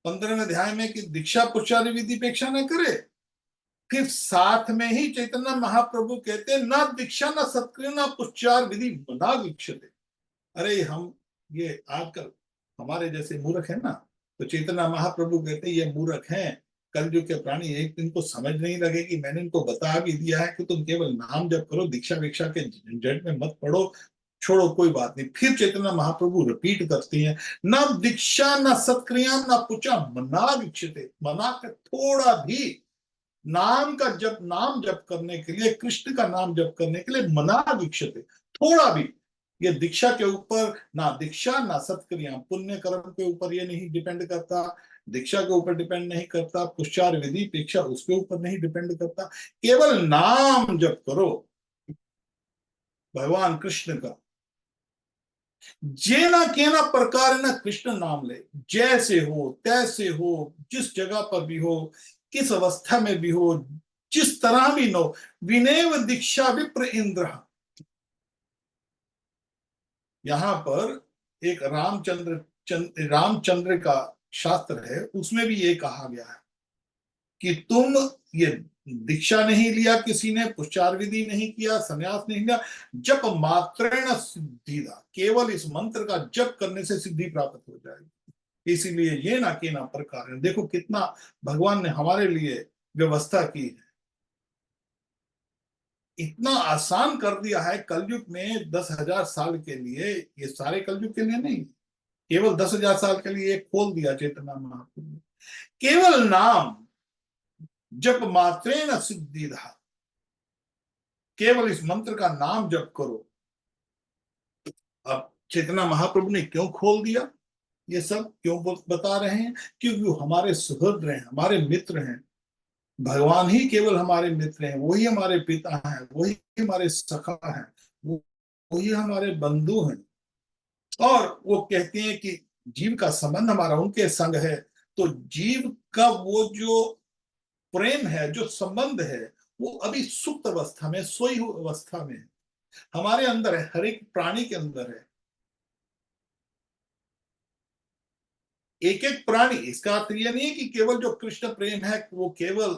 15वें अध्याय में, कि दीक्षा पुरस्कार विधि अपेक्षा न करे। फिर साथ में ही चैतन्य महाप्रभु कहते हैं ना दीक्षा ना सत्क्रिय ना पुरस्कार विधि ना दीक्षते। अरे हम ये आजकल हमारे जैसे मूर्ख है ना, तो चैतन्य महाप्रभु कहते हैं ये मूर्ख हैं, कलयुग के प्राणी, एक दिन को समझ नहीं लगेगी। मैंने इनको बता भी दिया है कि तुम केवल नाम जप करो, दीक्षा वीक्षा के झंझट में मत पड़ो, छोड़ो कोई बात नहीं। फिर चैतन्य महाप्रभु रिपीट करती हैं, ना दीक्षा ना सत्क्रिया ना पुचा मना दीक्षते। मना के थोड़ा भी नाम जप करने के लिए, कृष्ण का नाम जप करने के लिए मना दीक्षते, थोड़ा भी। ये दीक्षा के ऊपर ना दीक्षा ना सत्क्रिया, पुण्य कर्म के ऊपर ये नहीं डिपेंड करता, दीक्षा के ऊपर डिपेंड नहीं करता, पुष्चार विधि दीक्षा उसके ऊपर नहीं डिपेंड करता। केवल नाम जप करो भगवान कृष्ण का। जेना केना प्रकार न कृष्ण नाम ले, जैसे हो तैसे हो, जिस जगह पर भी हो, किस अवस्था में भी हो, जिस तरह भी नो, विनय दीक्षा विप्र इंद्र। यहां पर एक रामचंद्र का शास्त्र है, उसमें भी ये कहा गया है कि तुम ये दीक्षा नहीं लिया, किसी ने पुष्चार विधि नहीं किया, संन्यास नहीं लिया, जप मात्रेण सिद्धिदा, केवल इस मंत्र का जप करने से सिद्धि प्राप्त हो जाएगी। इसीलिए ये ना के ना प्रकार, देखो कितना भगवान ने हमारे लिए व्यवस्था की है, इतना आसान कर दिया है। कलयुग में 10,000 साल के लिए, ये सारे कलयुग के लिए नहीं, केवल 10,000 साल के लिए खोल दिया चैतन्य महाप्रभु ने। केवल नाम जप मात्रेण सिद्धिदा, केवल इस मंत्र का नाम जप करो। अब चैतन्य महाप्रभु ने क्यों खोल दिया, ये सब क्यों बता रहे हैं? क्योंकि वो हमारे सुहृद हैं, हमारे मित्र हैं। भगवान ही केवल हमारे मित्र हैं, वही हमारे पिता हैं, वही हमारे सखा हैं, वही हमारे बंधु हैं। और वो कहते हैं कि जीव का संबंध हमारा उनके संग है। तो जीव का वो जो प्रेम है, जो संबंध है, वो अभी सुप्त अवस्था में, सोई हुई अवस्था में है, हमारे अंदर है, हर एक प्राणी के अंदर है। एक एक प्राणी, इसका अर्थ यह नहीं है कि केवल जो कृष्ण प्रेम है वो केवल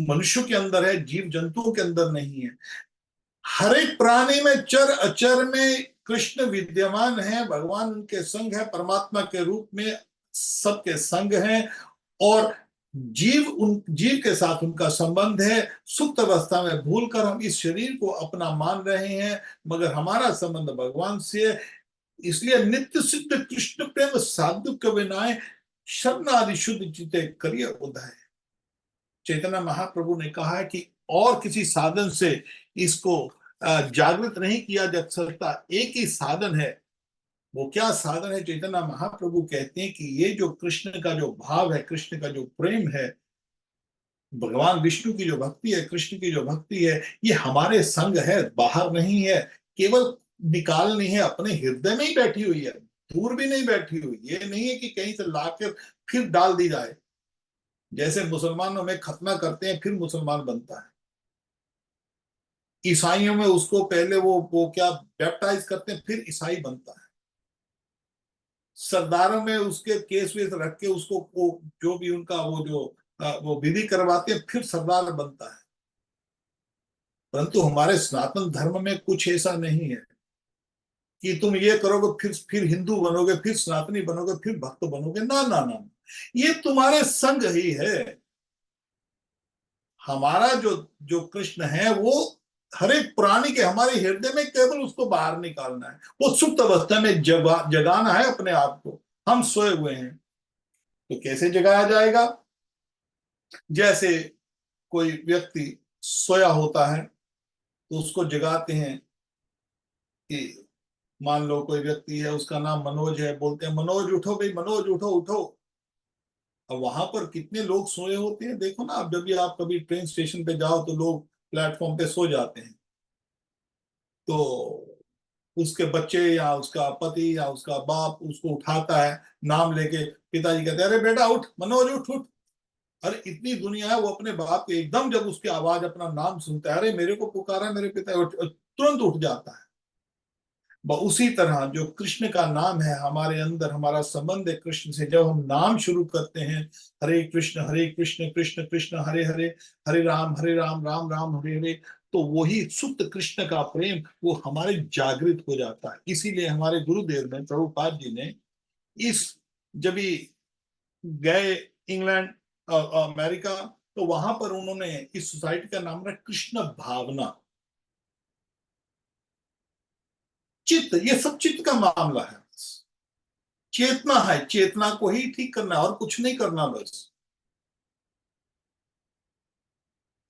मनुष्यों के अंदर है, जीव जंतुओं के अंदर नहीं है। हर एक प्राणी में, चर अचर में कृष्ण विद्यमान है, भगवान उनके संग है, परमात्मा के रूप में सबके संग है। और जीव के साथ उनका संबंध है। सुप्त अवस्था में भूलकर हम इस शरीर को अपना मान रहे हैं, मगर हमारा संबंध भगवान से है। इसलिए नित्य सिद्ध कृष्ण प्रेम साधु कविनाए, शरण आदि शुद्ध चिते करिए उदय। चैतन्य महाप्रभु ने कहा है कि और किसी साधन से इसको जागृत नहीं किया जा सकता, एक ही साधन है। वो क्या साधन है? चैतन्य महाप्रभु कहते हैं कि ये जो कृष्ण का जो भाव है, कृष्ण का जो प्रेम है, भगवान विष्णु की जो भक्ति है, कृष्ण की जो भक्ति है, ये हमारे संग है, बाहर नहीं है, केवल निकालनी है, अपने हृदय में ही बैठी हुई है, दूर भी नहीं बैठी हुई। ये नहीं है कि कहीं से लाकर फिर डाल दी जाए, जैसे मुसलमानों में खतना करते हैं फिर मुसलमान बनता है, ईसाइयों में उसको पहले वो क्या बैप्टाइज करते हैं फिर ईसाई बनता है, सरदारों में उसके केस वेस रख के उसको जो भी उनका वो विधि करवाते हैं फिर सरदार बनता है। परंतु हमारे सनातन धर्म में कुछ ऐसा नहीं है कि तुम ये करोगे फिर हिंदू बनोगे, फिर सनातनी बनोगे, फिर भक्त बनोगे। ना ना ना, ये तुम्हारे संग ही है। हमारा जो जो कृष्ण है वो हर एक प्राणी के हमारे हृदय में, केवल उसको बाहर निकालना है, वो सुप्त अवस्था में जगाना है अपने आप को। हम सोए हुए हैं, तो कैसे जगाया जाएगा? जैसे कोई व्यक्ति सोया होता है तो उसको जगाते हैं कि, मान लो कोई व्यक्ति है, उसका नाम मनोज है, बोलते हैं मनोज उठो भाई, मनोज उठो उठो। अब वहां पर कितने लोग सोए होते हैं, देखो ना। अब जब भी आप कभी ट्रेन स्टेशन पे जाओ तो लोग प्लेटफॉर्म पे सो जाते हैं, तो उसके बच्चे या उसका पति या उसका बाप उसको उठाता है, नाम लेके। पिताजी कहते हैं अरे बेटा उठ, मनोज उठ उठ। अरे इतनी दुनिया है, वो अपने बाप के एकदम जब उसकी आवाज, अपना नाम सुनता है, अरे मेरे को पुकारा है मेरे पिता, तुरंत उठ जाता है। उसी तरह जो कृष्ण का नाम है हमारे अंदर, हमारा संबंध है कृष्ण से, जब हम नाम शुरू करते हैं, हरे कृष्ण कृष्ण कृष्ण हरे हरे, हरे राम राम राम हरे हरे, तो वही सुप्त कृष्ण का प्रेम वो हमारे जागृत हो जाता है। इसीलिए हमारे गुरुदेव ने, प्रभुपाद जी ने, इस जब भी गए इंग्लैंड, अमेरिका, तो वहां पर उन्होंने इस सोसाइटी का नाम रखा कृष्ण भावना। चित्त, ये सब चित्त का मामला है। चेतना है, चेतना को ही ठीक करना है और कुछ नहीं करना। बस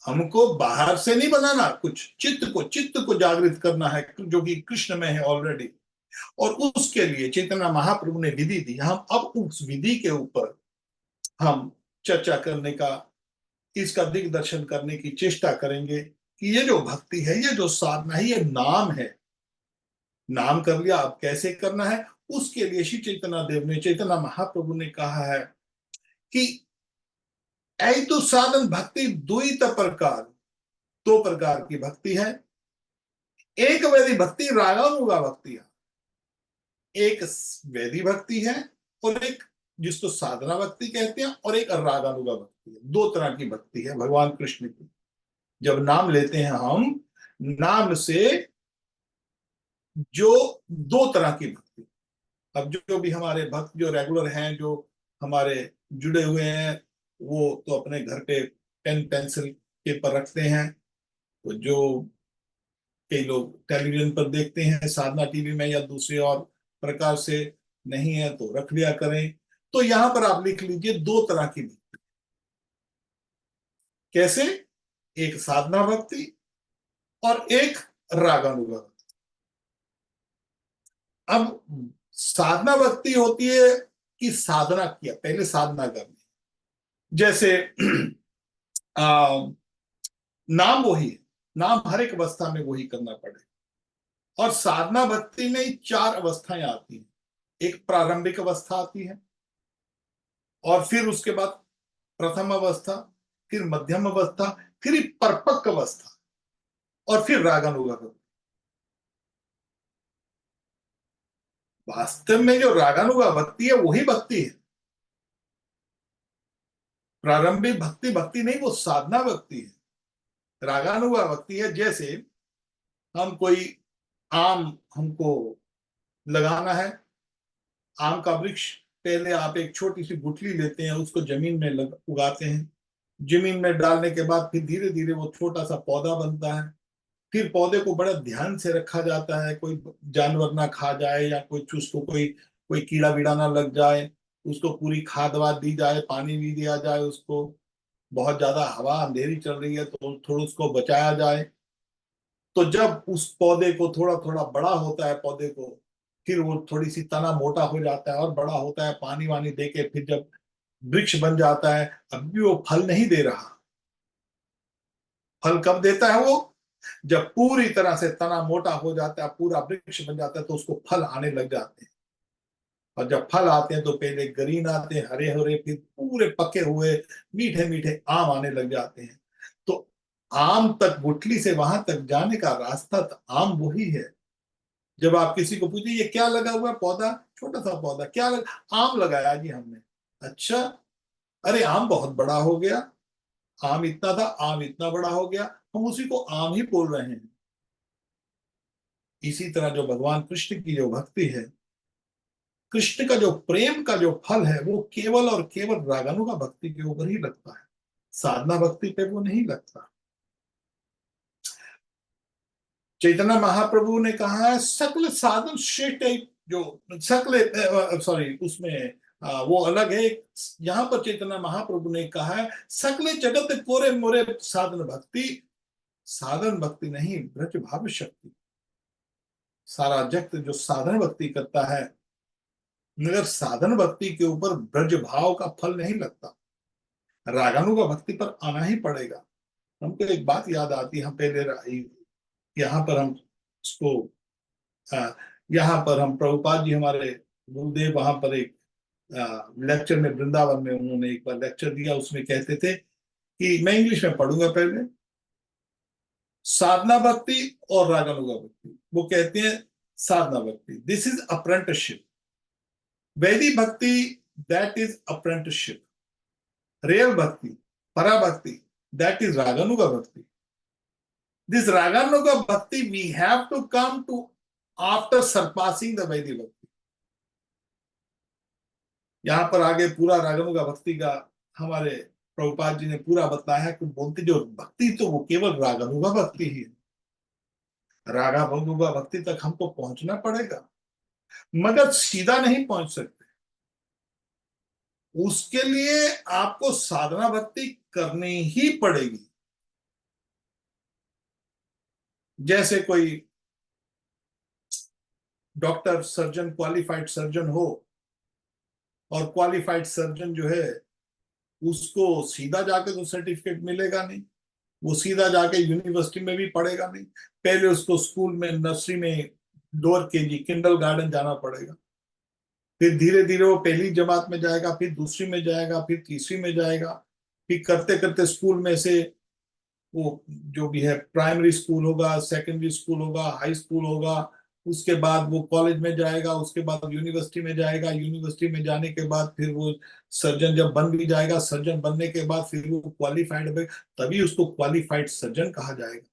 हमको बाहर से नहीं बनाना कुछ, चित्त को जागृत करना है, जो कि कृष्ण में है ऑलरेडी। और उसके लिए चैतन्य महाप्रभु ने विधि दी। हम अब उस विधि के ऊपर हम चर्चा करने का, इसका दिग्दर्शन करने की चेष्टा करेंगे कि ये जो भक्ति है, ये जो साधना है, ये नाम है। नाम कर लिया, अब कैसे करना है? उसके लिए श्री चैतन्य देव ने, चैतन्य महाप्रभु ने कहा है कि ऐतु साधन भक्ति द्वैत प्रकार, दो प्रकार की भक्ति है। एक वैधि भक्ति, रागानुगा भक्ति है। एक वैधि भक्ति है और एक जिसको साधना भक्ति कहते हैं, और एक रागानुगा भक्ति है। दो तरह की भक्ति है भगवान कृष्ण की। जब नाम लेते हैं हम, नाम से जो दो तरह की भक्ति। अब जो भी हमारे भक्त जो रेगुलर हैं, जो हमारे जुड़े हुए हैं, वो तो अपने घर पे पेन पेंसिल पेपर रखते हैं। तो जो कई लोग टेलीविजन पर देखते हैं, साधना टीवी में या दूसरे और प्रकार से, नहीं है तो रख लिया करें। तो यहां पर आप लिख लीजिए दो तरह की भक्ति। कैसे? एक साधना भक्ति और एक रागानुगा भक्ति। अब साधना भक्ति होती है कि साधना किया, पहले साधना करनी। जैसे आ, नाम वही है, नाम हर एक अवस्था में वही करना पड़े। और साधना भक्ति में चार अवस्थाएं आती हैं। एक प्रारंभिक अवस्था आती है, और फिर उसके बाद प्रथम अवस्था, फिर मध्यम अवस्था, फिर परिपक्व अवस्था, और फिर रागानुगा भक्ति। वास्तव में जो रागानुगा भक्ति है वही भक्ति है। प्रारंभिक भक्ति भक्ति नहीं, वो साधना भक्ति है। रागानुगा भक्ति है, जैसे हम कोई आम हमको लगाना है, आम का वृक्ष। पहले आप एक छोटी सी गुठली लेते हैं, उसको जमीन में उगाते हैं। जमीन में डालने के बाद फिर धीरे धीरे वो छोटा सा पौधा बनता है। फिर पौधे को बड़ा ध्यान से रखा जाता है, कोई जानवर ना खा जाए, या कोई उसको कोई कोई कीड़ा वीड़ा ना लग जाए। उसको पूरी खाद वाद दी जाए, पानी भी दिया जाए उसको। बहुत ज्यादा हवा अंधेरी चल रही है तो थोड़ा उसको बचाया जाए। तो जब उस पौधे को थोड़ा थोड़ा बड़ा होता है, पौधे को, फिर वो थोड़ी सी तना मोटा हो जाता है और बड़ा होता है, पानी वानी दे के फिर जब वृक्ष बन जाता है। अब भी वो फल नहीं दे रहा। फल कब देता है वो? जब पूरी तरह से तना मोटा हो जाता है, पूरा वृक्ष बन जाता है, तो उसको फल आने लग जाते हैं। और जब फल आते हैं तो पहले ग्रीन आते हैं, हरे हरे, फिर पूरे पके हुए मीठे मीठे आम आने लग जाते हैं। तो आम तक, गुठली से वहां तक जाने का रास्ता तो आम वही है। जब आप किसी को पूछिए ये क्या लगा हुआ पौधा, छोटा सा पौधा, क्या लगा? आम लगाया जी हमने। अच्छा, अरे आम बहुत बड़ा हो गया। आम इतना था, आम इतना बड़ा हो गया, हम उसी को आम ही बोल रहे हैं। इसी तरह जो भगवान कृष्ण की जो भक्ति है, कृष्ण का जो प्रेम का जो फल है, वो केवल और केवल रागानुगा भक्ति के ऊपर ही लगता है। साधना भक्ति पे वो नहीं लगता। चैतन्य महाप्रभु ने कहा है सकल साधन श्रेष्ठ है, जो सकल सॉरी उसमें वो अलग है। यहाँ पर चैतन्य महाप्रभु ने कहा है सकल जगत कोरे मोरे साधन भक्ति, साधन भक्ति नहीं ब्रज भाव शक्ति। सारा जगत जो साधन भक्ति करता है, मगर साधन भक्ति के ऊपर ब्रज भाव का फल नहीं लगता, रागानुगा भक्ति पर आना ही पड़ेगा। हमको एक बात याद आती है, हम पहले यहाँ पर हम उसको यहाँ पर हम प्रभुपाद जी हमारे गुरुदेव वहां पर एक लेक्चर में वृंदावन में उन्होंने एक बार लेक्चर दिया, उसमें कहते थे कि मैं इंग्लिश में पढ़ूंगा पहले, साधना भक्ति और रागानुगा भक्ति, वो कहते हैं साधना भक्ति दिस इज अप्रेंटिसशिप, वैदिक भक्ति दैट इज अप्रेंटिसशिप, रियल भक्ति परा भक्ति दैट इज रागानुगा भक्ति। This Raganuga Bhakti we have to come to after surpassing the Vaidhi Bhakti। यहाँ पर आगे पूरा रागानुगा भक्ति का हमारे प्रभुपाद जी ने पूरा बताया है कि बोलते जो भक्ति तो वो केवल रागानुगा भक्ति ही है। रागानुगा भक्ति तक हमको पहुंचना पड़ेगा, मगर सीधा नहीं पहुंच सकते। उसके लिए आपको साधना भक्ति करनी ही पड़ेगी। जैसे कोई डॉक्टर सर्जन क्वालिफाइड सर्जन हो, और क्वालिफाइड सर्जन जो है उसको सीधा जाके तो सर्टिफिकेट मिलेगा नहीं, वो सीधा जाके यूनिवर्सिटी में भी पढ़ेगा नहीं, पहले उसको स्कूल में नर्सरी में लोअर केजी किंडर गार्डन जाना पड़ेगा, फिर धीरे धीरे वो पहली जमात में जाएगा, फिर दूसरी में जाएगा, फिर तीसरी में जाएगा, फिर करते करते स्कूल में से वो जो भी है प्राइमरी स्कूल होगा, सेकेंडरी स्कूल होगा, हाई स्कूल होगा, उसके बाद वो कॉलेज में जाएगा, उसके बाद यूनिवर्सिटी में जाएगा, यूनिवर्सिटी में जाने के बाद फिर वो सर्जन जब बन भी जाएगा, सर्जन बनने के बाद फिर वो क्वालिफाइड है, तभी उसको क्वालिफाइड सर्जन कहा जाएगा।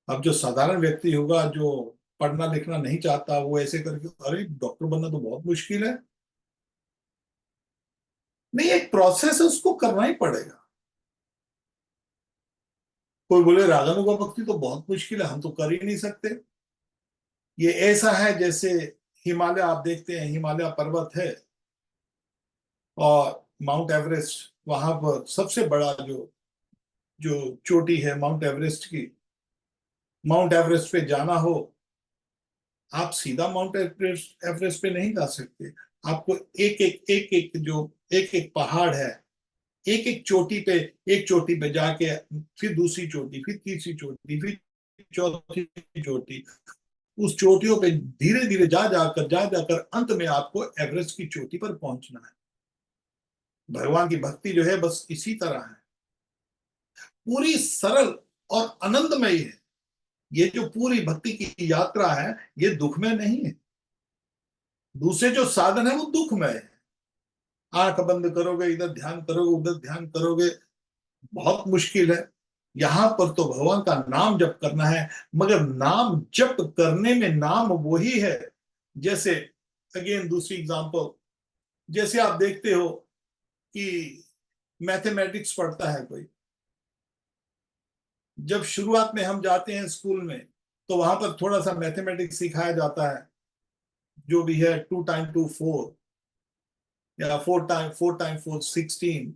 अब जो साधारण व्यक्ति होगा जो पढ़ना लिखना नहीं चाहता, वो ऐसे करके अरे डॉक्टर बनना तो बहुत मुश्किल है, नहीं एक प्रोसेस है, उसको करना ही पड़ेगा। कोई बोले रागानुगा भक्ति तो बहुत मुश्किल है, हम तो कर ही नहीं सकते। ये ऐसा है जैसे हिमालय, आप देखते हैं हिमालय पर्वत है और माउंट एवरेस्ट, वहां पर सबसे बड़ा जो जो चोटी है माउंट एवरेस्ट की, माउंट एवरेस्ट पे जाना हो, आप सीधा माउंट एवरेस्ट एवरेस्ट पे नहीं जा सकते। आपको एक एक जो एक एक पहाड़ है, एक एक चोटी पे, एक चोटी पे जाके फिर दूसरी चोटी, फिर तीसरी चोटी, फिर चौथी चोटी, उस चोटियों पे धीरे धीरे जा जाकर अंत में आपको एवरेस्ट की चोटी पर पहुंचना है। भगवान की भक्ति जो है बस इसी तरह है, पूरी सरल और आनंदमयी है। ये जो पूरी भक्ति की यात्रा है ये दुखमय नहीं है। दूसरे जो साधन है वो दुखमय है, आंख बंद करोगे, इधर ध्यान करोगे, उधर ध्यान करोगे, बहुत मुश्किल है। यहां पर तो भगवान का नाम जप करना है, मगर नाम जप करने में नाम वही है। जैसे अगेन दूसरी एग्जांपल, जैसे आप देखते हो कि मैथमेटिक्स पढ़ता है कोई, जब शुरुआत में हम जाते हैं स्कूल में तो वहां पर थोड़ा सा मैथमेटिक्स सिखाया जाता है, जो भी है 2 टाइम 2 4 या 4 टाइम 4 16।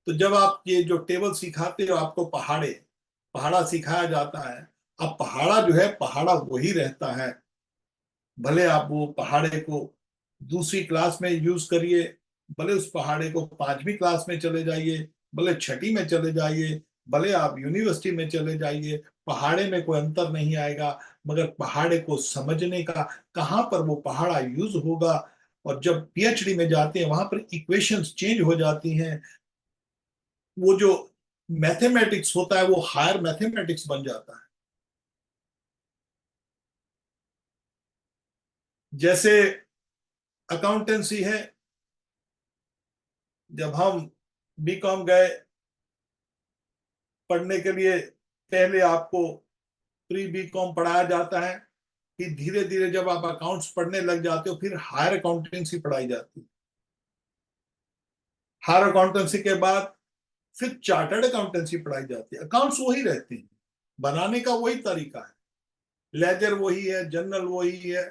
तो जब आप ये जो टेबल सिखाते हो आपको पहाड़ा सिखाया जाता है। अब पहाड़ा जो है पहाड़ा वही रहता है, भले आप वो पहाड़े को दूसरी क्लास में यूज करिए, भले उस पहाड़े को 5वीं क्लास में चले जाइए, भले छठी में चले जाइए, भले आप यूनिवर्सिटी में चले जाइए, पहाड़े में कोई अंतर नहीं आएगा। मगर पहाड़े को समझने का कहाँ पर वो पहाड़ा यूज होगा, और जब पीएचडी में जाते हैं वहां पर इक्वेशंस चेंज हो जाती हैं, वो जो मैथमेटिक्स होता है वो हायर मैथमेटिक्स बन जाता है। जैसे अकाउंटेंसी है, जब हम बीकॉम गए पढ़ने के लिए, पहले आपको प्री बीकॉम पढ़ाया जाता है, फिर धीरे धीरे जब आप अकाउंट्स पढ़ने लग जाते हो फिर हायर अकाउंटेंसी पढ़ाई जाती है। हायर अकाउंटेंसी के बाद फिर चार्टर्ड अकाउंटेंसी पढ़ाई जाती है। अकाउंट्स वही रहते हैं, बनाने का वही तरीका है, लेजर वही है, जर्नल वही है,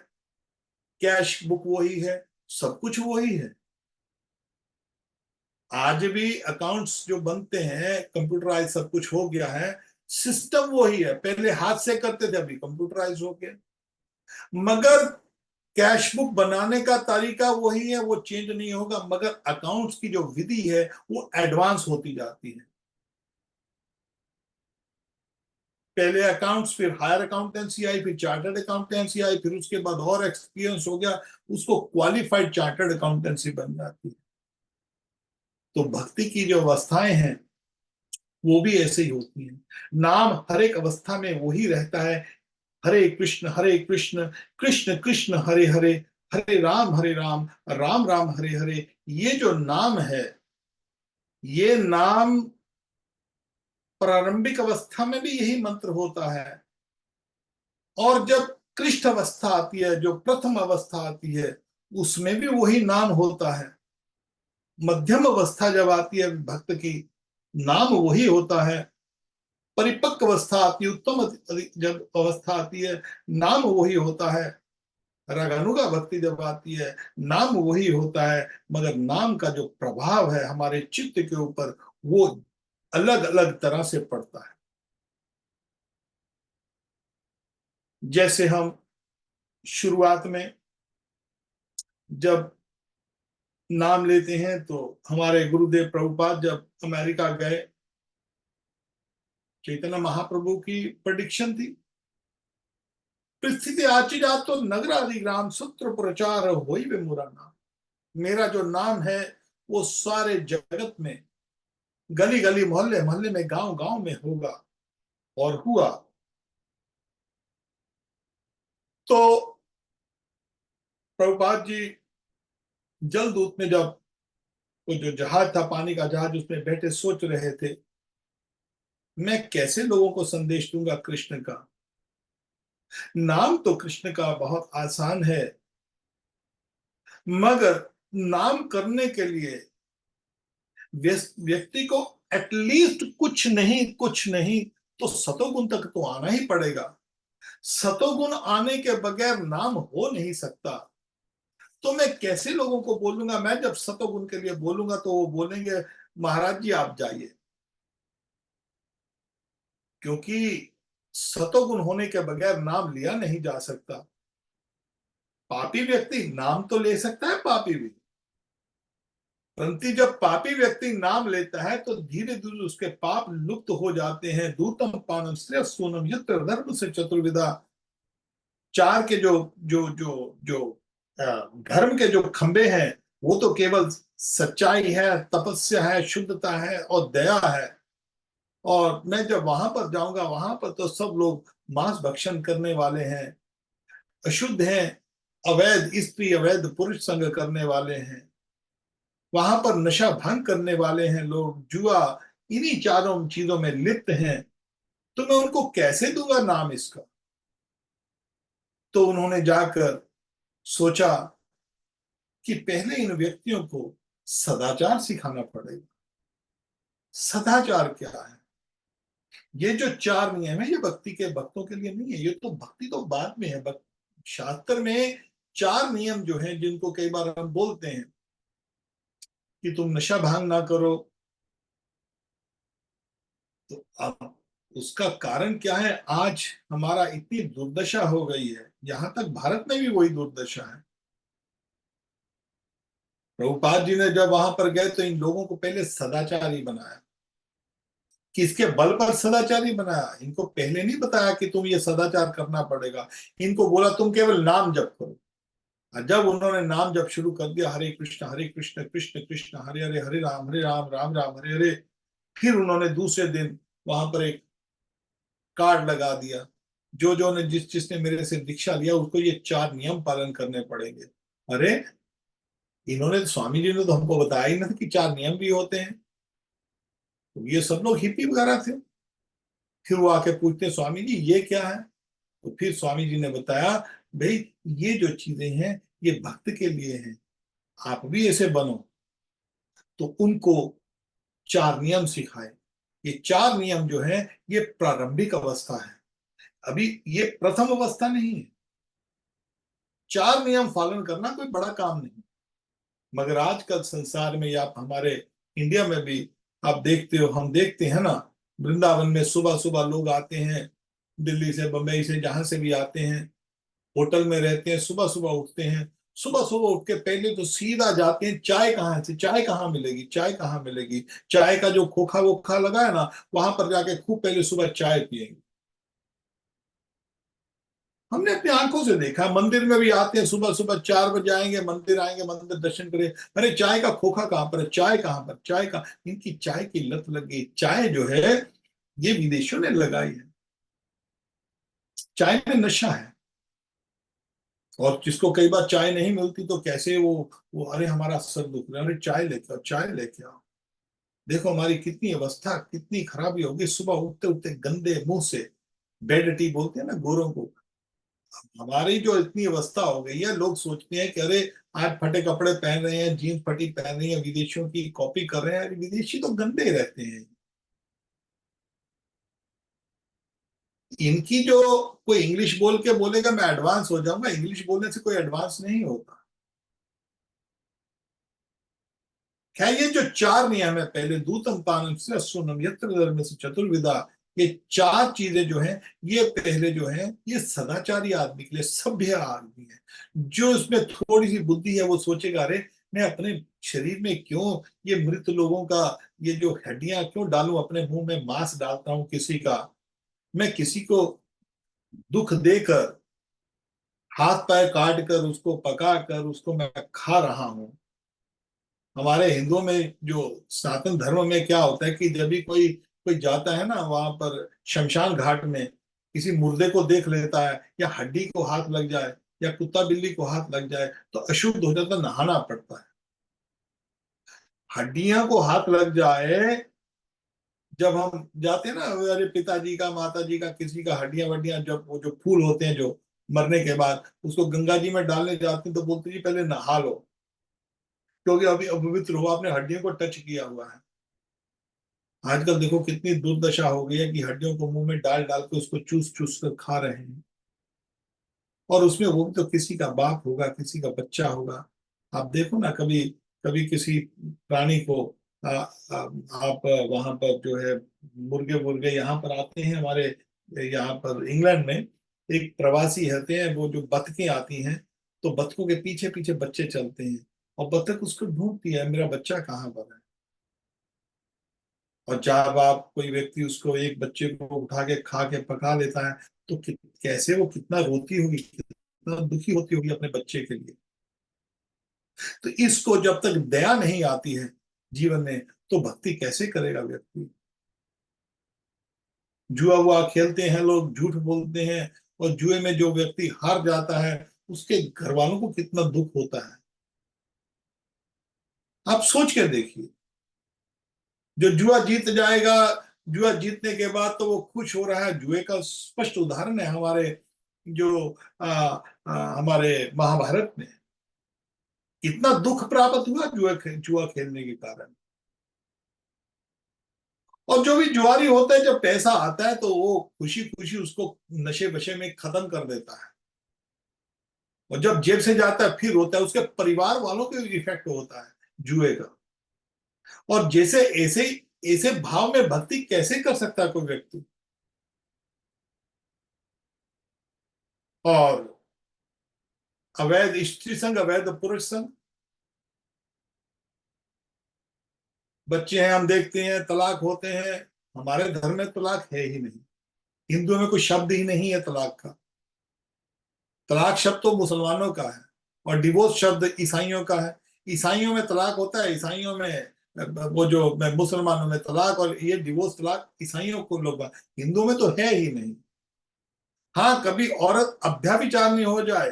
कैश बुक वही है, सब कुछ वही है। आज भी अकाउंट्स जो बनते हैं कंप्यूटराइज सब कुछ हो गया है, सिस्टम वही है, पहले हाथ से करते थे, अभी कंप्यूटराइज हो गया। मगर कैश बुक बनाने का तरीका वही है, वो चेंज नहीं होगा, मगर अकाउंट्स की जो विधि है वो एडवांस होती जाती है। पहले अकाउंट्स, फिर हायर अकाउंटेंसी आई, फिर चार्टर्ड अकाउंटेंसी आई, फिर उसके बाद और एक्सपीरियंस हो गया, उसको क्वालिफाइड चार्टर्ड अकाउंटेंसी बन जाती है। तो भक्ति की जो अवस्थाएं हैं वो भी ऐसे ही होती हैं। नाम हर एक अवस्था में वही रहता है, हरे कृष्ण कृष्ण कृष्ण हरे हरे, हरे राम राम राम हरे हरे। ये जो नाम है, ये नाम प्रारंभिक अवस्था में भी यही मंत्र होता है, और जब कृष्ण अवस्था आती है, जो प्रथम अवस्था आती है, उसमें भी वही नाम होता है। मध्यम अवस्था जब आती है भक्त की, नाम वही होता है। परिपक्व अवस्था आती है, उत्तम जब अवस्था आती है, नाम वही होता है। रागानुगा भक्ति जब आती है, नाम वही होता है, मगर नाम का जो प्रभाव है हमारे चित्त के ऊपर, वो अलग अलग तरह से पड़ता है। जैसे हम शुरुआत में जब नाम लेते हैं, तो हमारे गुरुदेव प्रभुपाद जब अमेरिका गए, चैतन्य महाप्रभु की प्रेडिक्शन थी, परिस्थिति आची जात तो नगरादि ग्राम सूत्र प्रचार होई वे मुरा नाम। मेरा जो नाम है वो सारे जगत में, गली गली मोहल्ले मोहल्ले में, गांव गांव में होगा। और हुआ। तो प्रभुपाद जी जलदूत में जब वो जो जहाज था, पानी का जहाज, उसमें बैठे सोच रहे थे, मैं कैसे लोगों को संदेश दूंगा कृष्ण का। नाम तो कृष्ण का बहुत आसान है, मगर नाम करने के लिए व्यक्ति को एटलीस्ट कुछ नहीं तो सतोगुण तक तो आना ही पड़ेगा। सतोगुण आने के बगैर नाम हो नहीं सकता। तो मैं कैसे लोगों को बोलूंगा? मैं जब सतोगुण के लिए बोलूंगा तो वो बोलेंगे महाराज जी आप जाइए, क्योंकि सतोगुण होने के बगैर नाम लिया नहीं जा सकता। पापी व्यक्ति नाम तो ले सकता है, पापी भी, परंतु जब पापी व्यक्ति नाम लेता है तो धीरे धीरे उसके पाप लुप्त हो जाते हैं। दूतम पानम श्रेय सोनम यत्र धर्म से चतुर्विधा। चार के जो जो जो जो धर्म के जो खंबे हैं, वो तो केवल सच्चाई है, तपस्या है, शुद्धता है और दया है। और मैं जब वहां पर जाऊंगा, वहां पर तो सब लोग मांस भक्षण करने वाले हैं, अशुद्ध हैं, अवैध स्त्री अवैध पुरुष संग करने वाले हैं, वहां पर नशा भंग करने वाले हैं लोग, जुआ, इन्हीं चारों चीजों में लिप्त हैं। तो मैं उनको कैसे दूंगा नाम इसका? तो उन्होंने जाकर सोचा कि पहले इन व्यक्तियों को सदाचार सिखाना पड़ेगा। सदाचार क्या है? ये जो चार नियम है, ये भक्ति के भक्तों के लिए नहीं है, ये तो भक्ति तो बाद में है। शास्त्र में चार नियम जो हैं, जिनको कई बार हम बोलते हैं कि तुम नशा भांग ना करो, तो अब उसका कारण क्या है? आज हमारा इतनी दुर्दशा हो गई है, यहां तक भारत में भी वही दुर्दशा है। प्रभुपाद जी ने जब वहां पर गए तो इन लोगों को पहले सदाचारी बनाया। किसके बल पर सदाचारी बनाया? इनको पहले नहीं बताया कि तुम ये सदाचार करना पड़ेगा। इनको बोला तुम केवल नाम जप करो। और जब उन्होंने नाम जप शुरू कर दिया, हरे कृष्ण कृष्ण कृष्ण हरे हरे, हरे राम राम राम हरे हरे, फिर उन्होंने दूसरे दिन वहां पर एक कार्ड लगा दिया, जो जो ने जिसने मेरे से दीक्षा लिया उसको ये चार नियम पालन करने पड़ेंगे। अरे, इन्होंने तो, स्वामी जी ने तो हमको बताया ही नहीं कि चार नियम भी होते हैं। तो ये सब लोग हिप्पी वगैरह थे। फिर वो आके पूछते स्वामी जी ये क्या है? तो फिर स्वामी जी ने बताया, भाई ये जो चीजें हैं ये भक्त के लिए हैं, आप भी ऐसे बनो। तो उनको 4 नियम सिखाए। ये 4 नियम जो है ये प्रारंभिक अवस्था है, अभी ये प्रथम अवस्था नहीं है। 4 नियम पालन करना कोई बड़ा काम नहीं, मगर आजकल संसार में या हमारे इंडिया में भी आप देखते हो, हम देखते हैं ना, वृंदावन में सुबह सुबह लोग आते हैं, दिल्ली से बंबई से जहां से भी आते हैं, होटल में रहते हैं, सुबह सुबह उठते हैं, सुबह सुबह उठ के पहले तो सीधा जाते हैं, चाय कहाँ से, चाय कहाँ मिलेगी, चाय कहाँ मिलेगी, चाय का जो खोखा वोखा लगा है ना, वहां पर जाके खूब पहले सुबह चाय पियेंगे। हमने अपनी आंखों से देखा, मंदिर में भी आते हैं सुबह सुबह 4 बजे आएंगे, मंदिर आएंगे, मंदिर दर्शन करें, अरे चाय का खोखा कहाँ पर है, चाय कहाँ पर, चाय का, इनकी चाय की लत लग गई। चाय जो है ये विदेशियों ने लगाई है, चाय में नशा है। और जिसको कई बार चाय नहीं मिलती तो कैसे वो अरे हमारा सर दुख रहा है, अरे चाय लेके आओ, चाय लेके आओ। देखो हमारी कितनी अवस्था, कितनी खराबी होगी, सुबह उठते उठते गंदे मुंह से, बेड टी बोलते हैं ना गोरों को। हमारी जो इतनी अवस्था हो गई है, लोग सोचते हैं कि अरे आज फटे कपड़े पहन रहे हैं, जीन्स फटी पहन रही है, विदेशियों की कॉपी कर रहे हैं, अरे विदेशी तो गंदे रहते हैं। इनकी जो, कोई इंग्लिश बोल के बोलेगा मैं एडवांस हो जाऊंगा, इंग्लिश बोलने से कोई एडवांस नहीं होता। खैर ये जो 4 नियम है, पहले दूतम पानम से सुनम यत्र धर्म से चतुर्विदा, ये 4 चीजें जो हैं, ये पहले जो है ये सदाचारी आदमी के लिए, सभ्य आदमी है। जो इसमें थोड़ी सी बुद्धि है वो सोचेगा अरे मैं अपने शरीर में क्यों ये मृत लोगों का ये जो हड्डियां क्यों डालूं, अपने मुंह में मांस डालता हूं किसी का, मैं किसी को दुख देकर, हाथ पैर काट कर, उसको पका कर उसको मैं खा रहा हूं। हमारे हिंदुओं में जो सनातन धर्म में क्या होता है कि जब भी कोई कोई जाता है ना वहां पर शमशान घाट में, किसी मुर्दे को देख लेता है या हड्डी को हाथ लग जाए या कुत्ता बिल्ली को हाथ लग जाए तो अशुद्ध हो जाता, नहाना पड़ता है। हड्डियां को हाथ लग जाए, जब हम जाते हैं ना, अरे पिताजी का, माताजी का, किसी का हड्डियां वड्डियां, जब वो जो फूल होते हैं जो मरने के बाद उसको गंगा जी में डालने जाते हैं तो बोलते जी पहले नहा लो, क्योंकि अभी अपवित्र हुआ, आपने हड्डियों को टच किया हुआ है। आजकल देखो कितनी दुर्दशा हो गई है कि हड्डियों को मुंह में डाल डाल के उसको चूस चूस कर खा रहे हैं। और उसमें वो भी तो किसी का बाप होगा, किसी का बच्चा होगा। आप देखो ना, कभी कभी किसी प्राणी को आप वहां पर जो है, मुर्गे मुर्गे यहाँ पर आते हैं हमारे, यहाँ पर इंग्लैंड में एक प्रवासी होते हैं, वो जो बतखें आती हैं, तो बतखों के पीछे पीछे बच्चे चलते हैं और बतख उसको ढूंढती है मेरा बच्चा कहाँ पर है। और जब आप, कोई व्यक्ति उसको, एक बच्चे को उठा के खा के पका लेता है, तो कैसे वो कितना रोती होगी, कितना दुखी होती होगी अपने बच्चे के लिए। तो इसको जब तक दया नहीं आती है जीवन में, तो भक्ति कैसे करेगा व्यक्ति। जुआ हुआ खेलते हैं लोग, झूठ बोलते हैं, और जुए में जो व्यक्ति हार जाता है उसके घर वालों को कितना दुख होता है। आप सोच कर देखिए, जो जुआ जीत जाएगा, जुआ जीतने के बाद तो वो खुश हो रहा है, जुए का स्पष्ट उदाहरण है हमारे जो हमारे महाभारत में कितना दुख प्राप्त हुआ जुआ खेलने के कारण। और जो भी जुआरी होता है, जब पैसा आता है तो वो खुशी खुशी उसको नशे वशे में खत्म कर देता है, और जब जेब से जाता है फिर होता है, उसके परिवार वालों को इफेक्ट होता है जुए का। और जैसे ऐसे ऐसे भाव में भक्ति कैसे कर सकता है कोई व्यक्ति। और अवैध स्त्री संग, अवैध पुरुष संग, बच्चे हैं हम देखते हैं तलाक होते हैं। हमारे धर्म में तलाक है ही नहीं, हिंदुओं में कोई शब्द ही नहीं है तलाक का। तलाक शब्द तो मुसलमानों का है, और डिवोर्स शब्द ईसाइयों का है। ईसाइयों में तलाक होता है, ईसाइयों में वो जो मुसलमानों में तलाक, और ये डिवोर्स तलाक ईसाइयों को लोग, हिंदुओं में तो है ही नहीं। हाँ, कभी औरत अभ्याभिचारिणी हो जाए,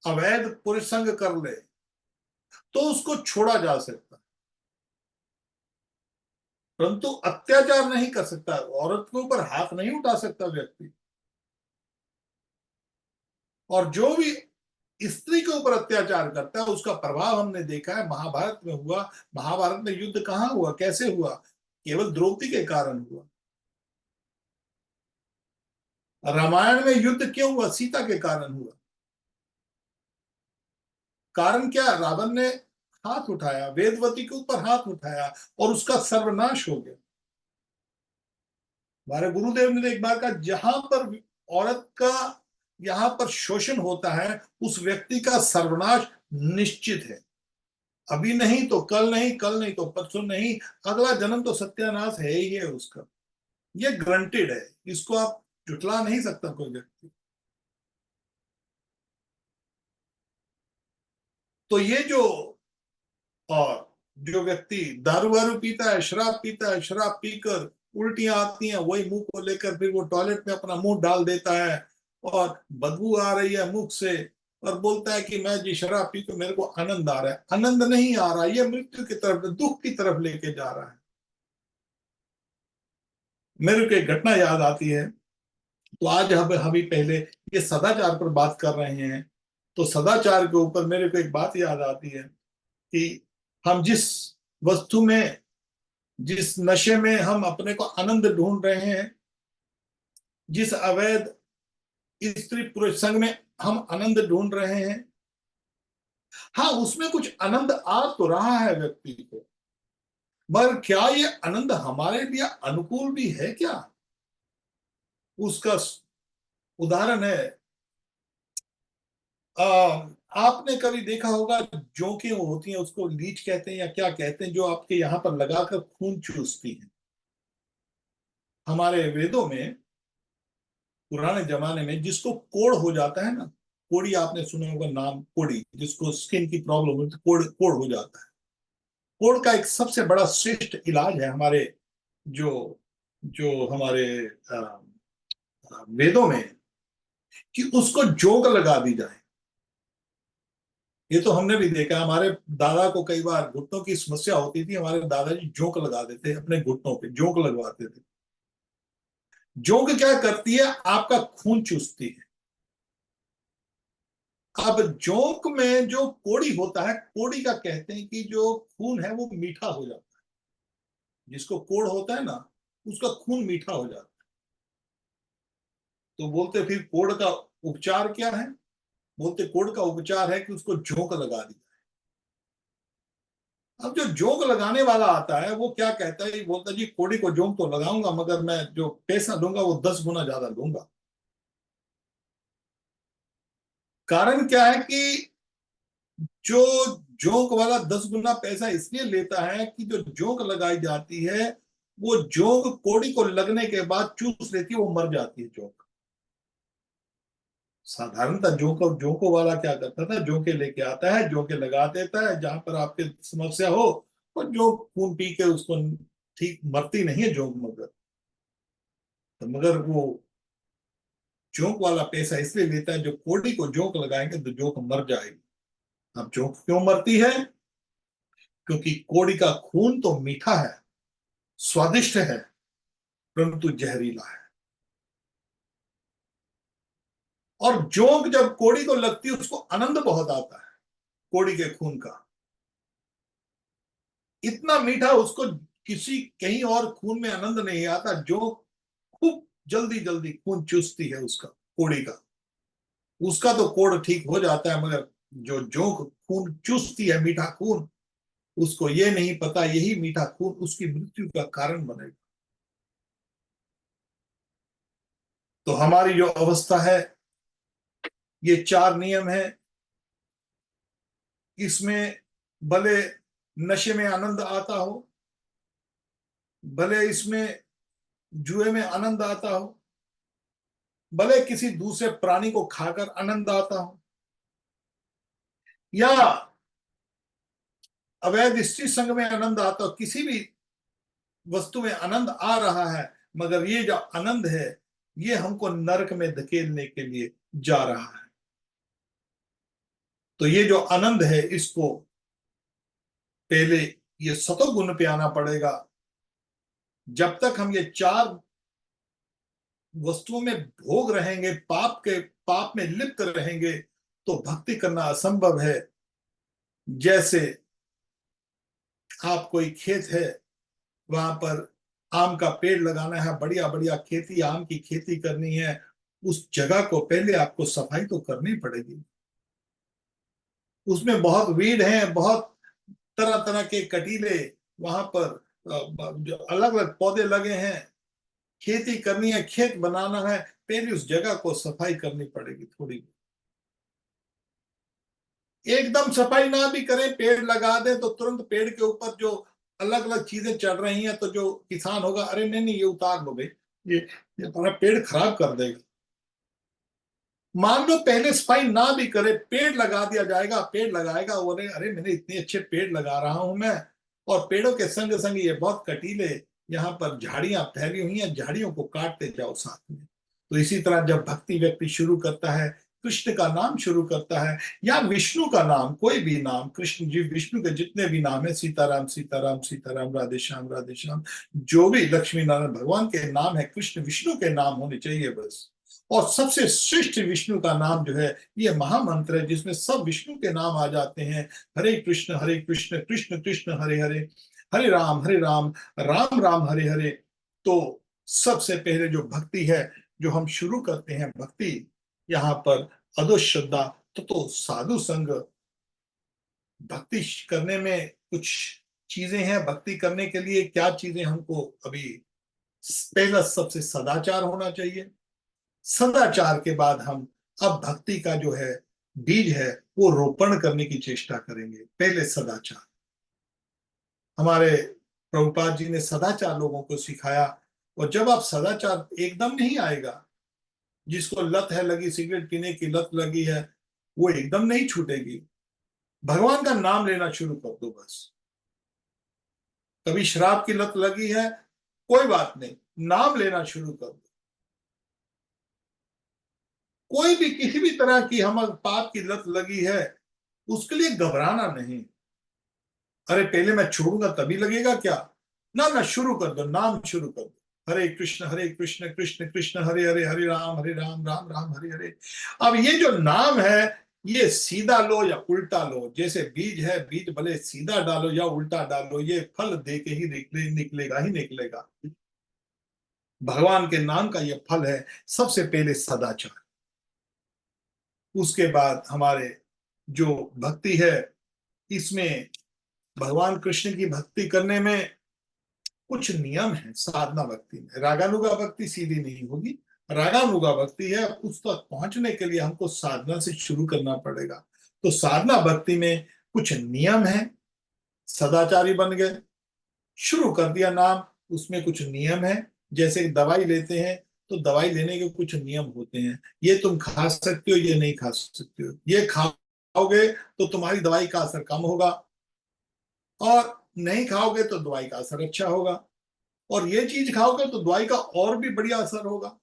अवैध पुरुष संग कर ले, तो उसको छोड़ा जा सकता है, परंतु अत्याचार नहीं कर सकता, औरत के ऊपर हाथ नहीं उठा सकता व्यक्ति। और जो भी स्त्री के ऊपर अत्याचार करता है, उसका प्रभाव हमने देखा है, महाभारत में हुआ। महाभारत में युद्ध कहाँ हुआ, कैसे हुआ? केवल द्रौपदी के कारण हुआ। रामायण में युद्ध क्यों हुआ? सीता के कारण हुआ। कारण क्या? रावण ने हाथ उठाया, वेदवती के ऊपर हाथ उठाया और उसका सर्वनाश हो गया। हमारे गुरुदेव ने एक बार कहा, जहां पर औरत का यहां पर शोषण होता है, उस व्यक्ति का सर्वनाश निश्चित है। अभी नहीं तो कल नहीं, कल नहीं तो परसों नहीं, अगला जन्म तो सत्यानाश है ही है उसका। ये ग्रंटेड है, इसको आप जुटला नहीं सकता कोई व्यक्ति। तो ये जो, और जो व्यक्ति दारू वारू पीता है, शराब पीता है, शराब पीकर उल्टियां आती हैं, वही मुंह को लेकर फिर वो टॉयलेट में अपना मुंह डाल देता है और बदबू आ रही है मुख से, और बोलता है कि मैं जी शराब पी के मेरे को आनंद आ रहा है। आनंद नहीं आ रहा, ये मृत्यु की तरफ, दुख की तरफ लेके जा रहा है। मेरे को एक घटना याद आती है। तो आज हम अभी पहले ये सदाचार पर बात कर रहे हैं, तो सदाचार के ऊपर मेरे को एक बात याद आती है कि हम जिस वस्तु में, जिस नशे में हम अपने को आनंद ढूंढ रहे हैं, जिस अवैध स्त्री पुरुष संग में हम आनंद ढूंढ रहे हैं, हाँ उसमें कुछ आनंद आ तो रहा है व्यक्ति को, मगर क्या ये आनंद हमारे लिए अनुकूल भी है क्या? उसका उदाहरण है, आ, आपने कभी देखा होगा, जोंकें होती हैं, उसको लीच कहते हैं या क्या कहते हैं, जो आपके यहां पर लगाकर खून चूसती हैं। हमारे वेदों में, पुराने जमाने में, जिसको कोढ़ हो जाता है ना, कोड़ी आपने सुना होगा नाम, कोड़ी, जिसको स्किन की प्रॉब्लम होती है, कोढ़ कोढ़ हो जाता है। कोढ़ का एक सबसे बड़ा श्रेष्ठ इलाज है हमारे, जो जो हमारे वेदों में, कि उसको जोंक लगा दी जाए। ये तो हमने भी देखा, हमारे दादा को कई बार घुटनों की समस्या होती थी, हमारे दादाजी जोंक लगा देते, अपने घुटनों पे जोंक लगवाते थे। जोंक क्या करती है? आपका खून चूसती है। अब जोंक में जो कोड़ी होता है, कोड़ी का कहते हैं कि जो खून है वो मीठा हो जाता है। जिसको कोड़ होता है ना, उसका खून मीठा हो जाता है। तो बोलते फिर कोड़ का उपचार क्या है? बोलते कोड़ का उपचार है कि उसको जोंक लगा दी। अब जो जोंक लगाने वाला आता है वो क्या कहता है? बोलता है जी कोड़ी को जोंक तो लगाऊंगा, मगर मैं जो पैसा दूंगा वो 10 गुना ज्यादा दूंगा। कारण क्या है कि जो जोंक वाला 10 गुना पैसा इसलिए लेता है कि जो जोंक लगाई जाती है, वो जोंक कोड़ी को लगने के बाद चूस लेती है, वो मर जाती है जोंक। साधारणतः जोंक, जोंको वाला क्या करता था, जोंके लेके आता है, जोंके लगा देता है जहां पर आपके समस्या हो, और जो खून पी के उसको ठीक मरती नहीं है जोंक, मगर वो जोंक वाला पैसा इसलिए लेता है, जो कोड़ी को जोंक लगाएंगे तो जोंक मर जाएगी। अब जोंक क्यों मरती है? क्योंकि कोड़ी का खून तो मीठा है, स्वादिष्ट है, परंतु जहरीला है। और जोंक जब कोड़ी को लगती है, उसको आनंद बहुत आता है कोड़ी के खून का, इतना मीठा उसको किसी कहीं और खून में आनंद नहीं आता। जो खूब जल्दी जल्दी खून चूसती है उसका, कोड़ी का, उसका तो कोड़ ठीक हो जाता है, मगर जो जोंक खून चूसती है, मीठा खून, उसको ये नहीं पता यही मीठा खून उसकी मृत्यु का कारण बनेगा। तो हमारी जो अवस्था है, ये 4 नियम है। इसमें भले नशे में आनंद आता हो, भले इसमें जुए में आनंद आता हो, भले किसी दूसरे प्राणी को खाकर आनंद आता हो, या अवैध स्त्री संग में आनंद आता हो, किसी भी वस्तु में आनंद आ रहा है, मगर ये जो आनंद है, ये हमको नरक में धकेलने के लिए जा रहा है। तो ये जो आनंद है, इसको पहले ये सतोगुण पे आना पड़ेगा। जब तक हम ये 4 वस्तुओं में भोग रहेंगे, पाप में लिप्त रहेंगे, तो भक्ति करना असंभव है। जैसे आप कोई खेत है, वहां पर आम का पेड़ लगाना है, बढ़िया बढ़िया खेती, आम की खेती करनी है, उस जगह को पहले आपको सफाई तो करनी पड़ेगी। उसमें बहुत वीड है, बहुत तरह तरह के कटीले वहां पर जो अलग अलग पौधे लगे हैं, खेती करनी है, खेत बनाना है, पहले उस जगह को सफाई करनी पड़ेगी थोड़ी। एकदम सफाई ना भी करें, पेड़ लगा दे तो तुरंत पेड़ के ऊपर जो अलग अलग चीजें चढ़ रही हैं, तो जो किसान होगा, अरे नहीं नहीं ये उतार लो भाई, ये ये तुम्हारा पेड़ खराब कर देगा। मान लो पहले सफाई ना भी करे, पेड़ लगा दिया जाएगा, पेड़ लगाएगा वो, अरे अरे मैंने इतने अच्छे पेड़ लगा रहा हूं मैं, और पेड़ों के संग संग ये बहुत कटीले यहाँ पर झाड़ियां फैली हुई हैं, झाड़ियों को काटते जाओ साथ में। तो इसी तरह जब भक्ति व्यक्ति शुरू करता है, कृष्ण का नाम शुरू करता है, या विष्णु का नाम, कोई भी नाम, कृष्ण जी विष्णु के जितने भी नाम है, सीताराम सीताराम सीताराम, राधे श्याम, जो भी लक्ष्मी नारायण भगवान के नाम है, कृष्ण विष्णु के नाम होने चाहिए बस। और सबसे श्रेष्ठ विष्णु का नाम जो है, ये महामंत्र है जिसमें सब विष्णु के नाम आ जाते हैं। हरे कृष्ण कृष्ण कृष्ण हरे हरे, हरे राम राम राम हरे हरे। तो सबसे पहले जो भक्ति है, जो हम शुरू करते हैं भक्ति, यहाँ पर अधोश्रद्धा तो साधु संग। भक्ति करने में कुछ चीजें हैं, भक्ति करने के लिए क्या चीजें हमको, अभी पहला सबसे सदाचार होना चाहिए। सदाचार के बाद हम अब भक्ति का जो है बीज है वो रोपण करने की चेष्टा करेंगे। पहले सदाचार, हमारे प्रभुपाद जी ने सदाचार लोगों को सिखाया। और जब आप सदाचार एकदम नहीं आएगा, जिसको लत है लगी, सिगरेट पीने की लत लगी है, वो एकदम नहीं छूटेगी। भगवान का नाम लेना शुरू कर दो बस। कभी शराब की लत लगी है, कोई बात नहीं, नाम लेना शुरू कर दो। कोई भी किसी भी तरह की हम पाप की लत लगी है, उसके लिए घबराना नहीं। अरे पहले मैं छोड़ूंगा तभी लगेगा क्या, ना ना, शुरू कर दो, नाम शुरू कर दो। हरे कृष्ण कृष्ण कृष्ण हरे हरे, हरे राम राम राम हरे हरे। अब ये जो नाम है, ये सीधा लो या उल्टा लो, जैसे बीज है, बीज भले सीधा डालो या उल्टा डालो, ये फल दे के ही निकलेगा ही निकलेगा। भगवान के नाम का ये फल है। सबसे पहले सदाचार, उसके बाद हमारे जो भक्ति है, इसमें भगवान कृष्ण की भक्ति करने में कुछ नियम है। साधना भक्ति में रागानुगा भक्ति सीधी नहीं होगी, रागानुगा भक्ति है, उस तक पहुंचने के लिए हमको साधना से शुरू करना पड़ेगा। तो साधना भक्ति में कुछ नियम है। सदाचारी बन गए, शुरू कर दिया नाम, उसमें कुछ नियम है। जैसे दवाई लेते हैं तो दवाई लेने के कुछ नियम होते हैं, ये तुम खा सकते हो, ये नहीं खा सकते हो, ये खाओगे तो तुम्हारी दवाई का असर कम होगा, और नहीं खाओगे तो दवाई का असर अच्छा होगा, और ये चीज खाओगे तो दवाई का और भी बढ़िया असर होगा।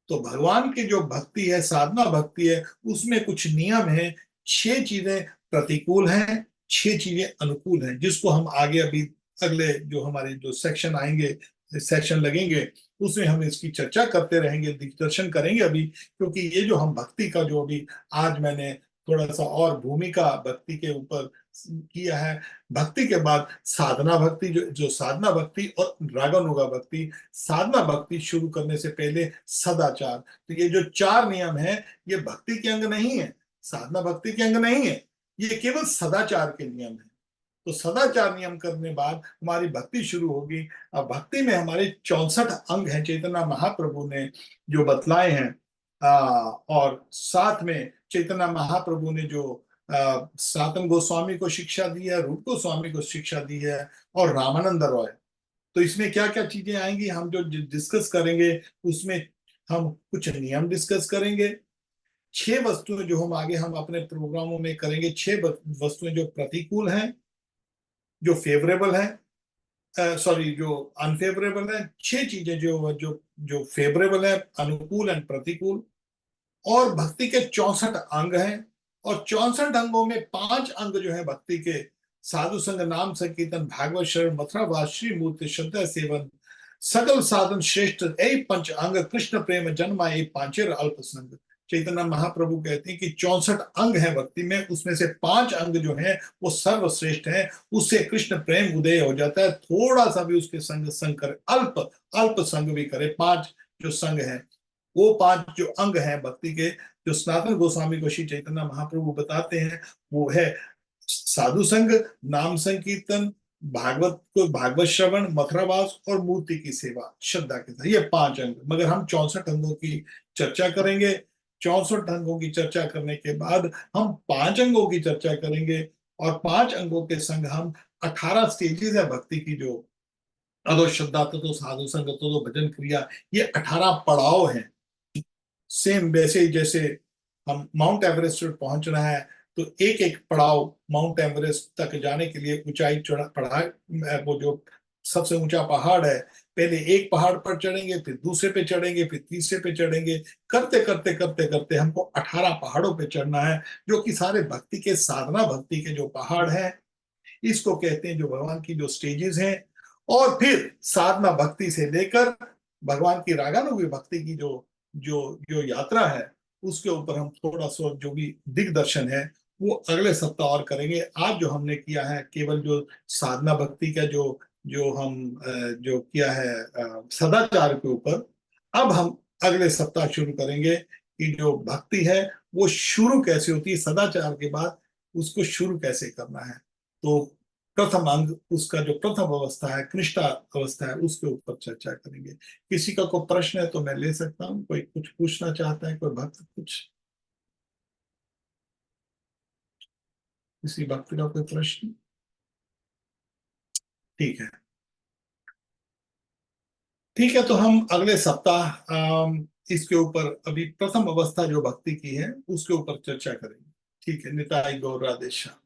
तो भगवान की जो भक्ति है, साधना भक्ति है, उसमें कुछ नियम है। 6 चीजें प्रतिकूल हैं, 6 चीजें अनुकूल हैं, जिसको हम आगे अभी अगले जो हमारे जो सेक्शन आएंगे, सेक्शन लगेंगे, उसमें हम इसकी चर्चा करते रहेंगे, दिग्दर्शन करेंगे अभी। क्योंकि ये जो हम भक्ति का जो अभी आज मैंने थोड़ा सा और भूमिका भक्ति के ऊपर किया है, भक्ति के बाद साधना भक्ति, जो जो साधना भक्ति और रागानुगा भक्ति। साधना भक्ति शुरू करने से पहले सदाचार, तो ये जो 4 नियम है, ये भक्ति के अंग नहीं है, साधना भक्ति के अंग नहीं है, ये केवल सदाचार के नियम है। तो सदाचार नियम करने बाद हमारी भक्ति शुरू होगी। अब भक्ति में हमारे 64 अंग हैं, चैतन्य महाप्रभु ने जो बतलाए हैं। और साथ में चैतन्य महाप्रभु ने जो सनातन गोस्वामी को शिक्षा दी है, रूप गोस्वामी को शिक्षा दी है, और रामानंद रॉय। तो इसमें क्या क्या चीजें आएंगी, हम जो डिस्कस करेंगे, उसमें हम कुछ नियम डिस्कस करेंगे। 6 वस्तुएं जो हम आगे हम अपने प्रोग्रामों में करेंगे, 6 वस्तुएं जो प्रतिकूल हैं, जो फेवरेबल है, सॉरी जो अनफेवरेबल है। 6 चीजें जो जो जो फेवरेबल है, अनुकूल एंड प्रतिकूल। और भक्ति के 64 अंग हैं, और 64 अंगों में 5 अंग जो है भक्ति के, साधु संग, नाम संकीर्तन, भागवत श्रवण, मथुरा वास, श्री मूर्ति, श्रद्धा सेवन, सकल साधन श्रेष्ठ, ए पंच अंग, कृष्ण प्रेम जन्मा, ए पांचेर अल्प संग। चैतन्य महाप्रभु कहते हैं कि 64 अंग हैं भक्ति में, उसमें से 5 अंग जो हैं वो सर्वश्रेष्ठ हैं। उससे कृष्ण प्रेम उदय हो जाता है। थोड़ा सा भी उसके संग संग करे, अल्प अल्प संग भी करे, 5 जो संग हैं, वो 5 जो अंग हैं भक्ति के, जो सनातन गोस्वामी को श्री चैतन्य महाप्रभु बताते हैं, वो है साधु संग, नाम संकीर्तन, भागवत को भागवत श्रवण, मथुरावास और मूर्ति की सेवा श्रद्धा के साथ, ये 5 अंग। मगर हम 64 अंगों की चर्चा करेंगे। 64 अंगों की चर्चा करने के बाद हम 5 अंगों की चर्चा करेंगे, और 5 अंगों के संग हम 18 स्टेजेस है भक्ति की, जो अदो श्रद्धा तो साधु संग तो भजन क्रिया, ये 18 पड़ाव हैं। सेम वैसे ही जैसे हम माउंट एवरेस्ट पर पहुंचना है, तो एक एक पड़ाव माउंट एवरेस्ट तक जाने के लिए ऊंचाई चढ़ा पढ़ाई, वो जो सबसे ऊंचा पहाड़ है, पहले एक पहाड़ पर चढ़ेंगे, फिर दूसरे पे चढ़ेंगे, फिर तीसरे पे चढ़ेंगे, करते करते करते करते हमको 18 पहाड़ों पे चढ़ना है, जो कि सारे भक्ति के, साधना भक्ति के जो पहाड़ हैं, इसको कहते हैं जो भगवान की जो स्टेजेस हैं। और फिर साधना भक्ति से लेकर भगवान की रागानुग भक्ति की जो जो जो यात्रा है, उसके ऊपर हम थोड़ा सा जो भी दिग्दर्शन है वो अगले सप्ताह और करेंगे। आज जो हमने किया है केवल जो साधना भक्ति का जो जो हम जो किया है सदाचार के ऊपर। अब हम अगले सप्ताह शुरू करेंगे कि जो भक्ति है वो शुरू कैसे होती है, सदाचार के बाद उसको शुरू कैसे करना है। तो प्रथम अंग, उसका जो प्रथम अवस्था है, कृष्णा अवस्था है, उसके ऊपर चर्चा करेंगे। किसी का कोई प्रश्न है तो मैं ले सकता हूँ, कोई कुछ पूछना चाहता है, कोई भक्त कुछ, किसी भक्त का कोई प्रश्न? ठीक है, ठीक है, तो हम अगले सप्ताह इसके ऊपर अभी प्रथम अवस्था जो भक्ति की है उसके ऊपर चर्चा करेंगे। ठीक है, निताई गौर राधेश्याम।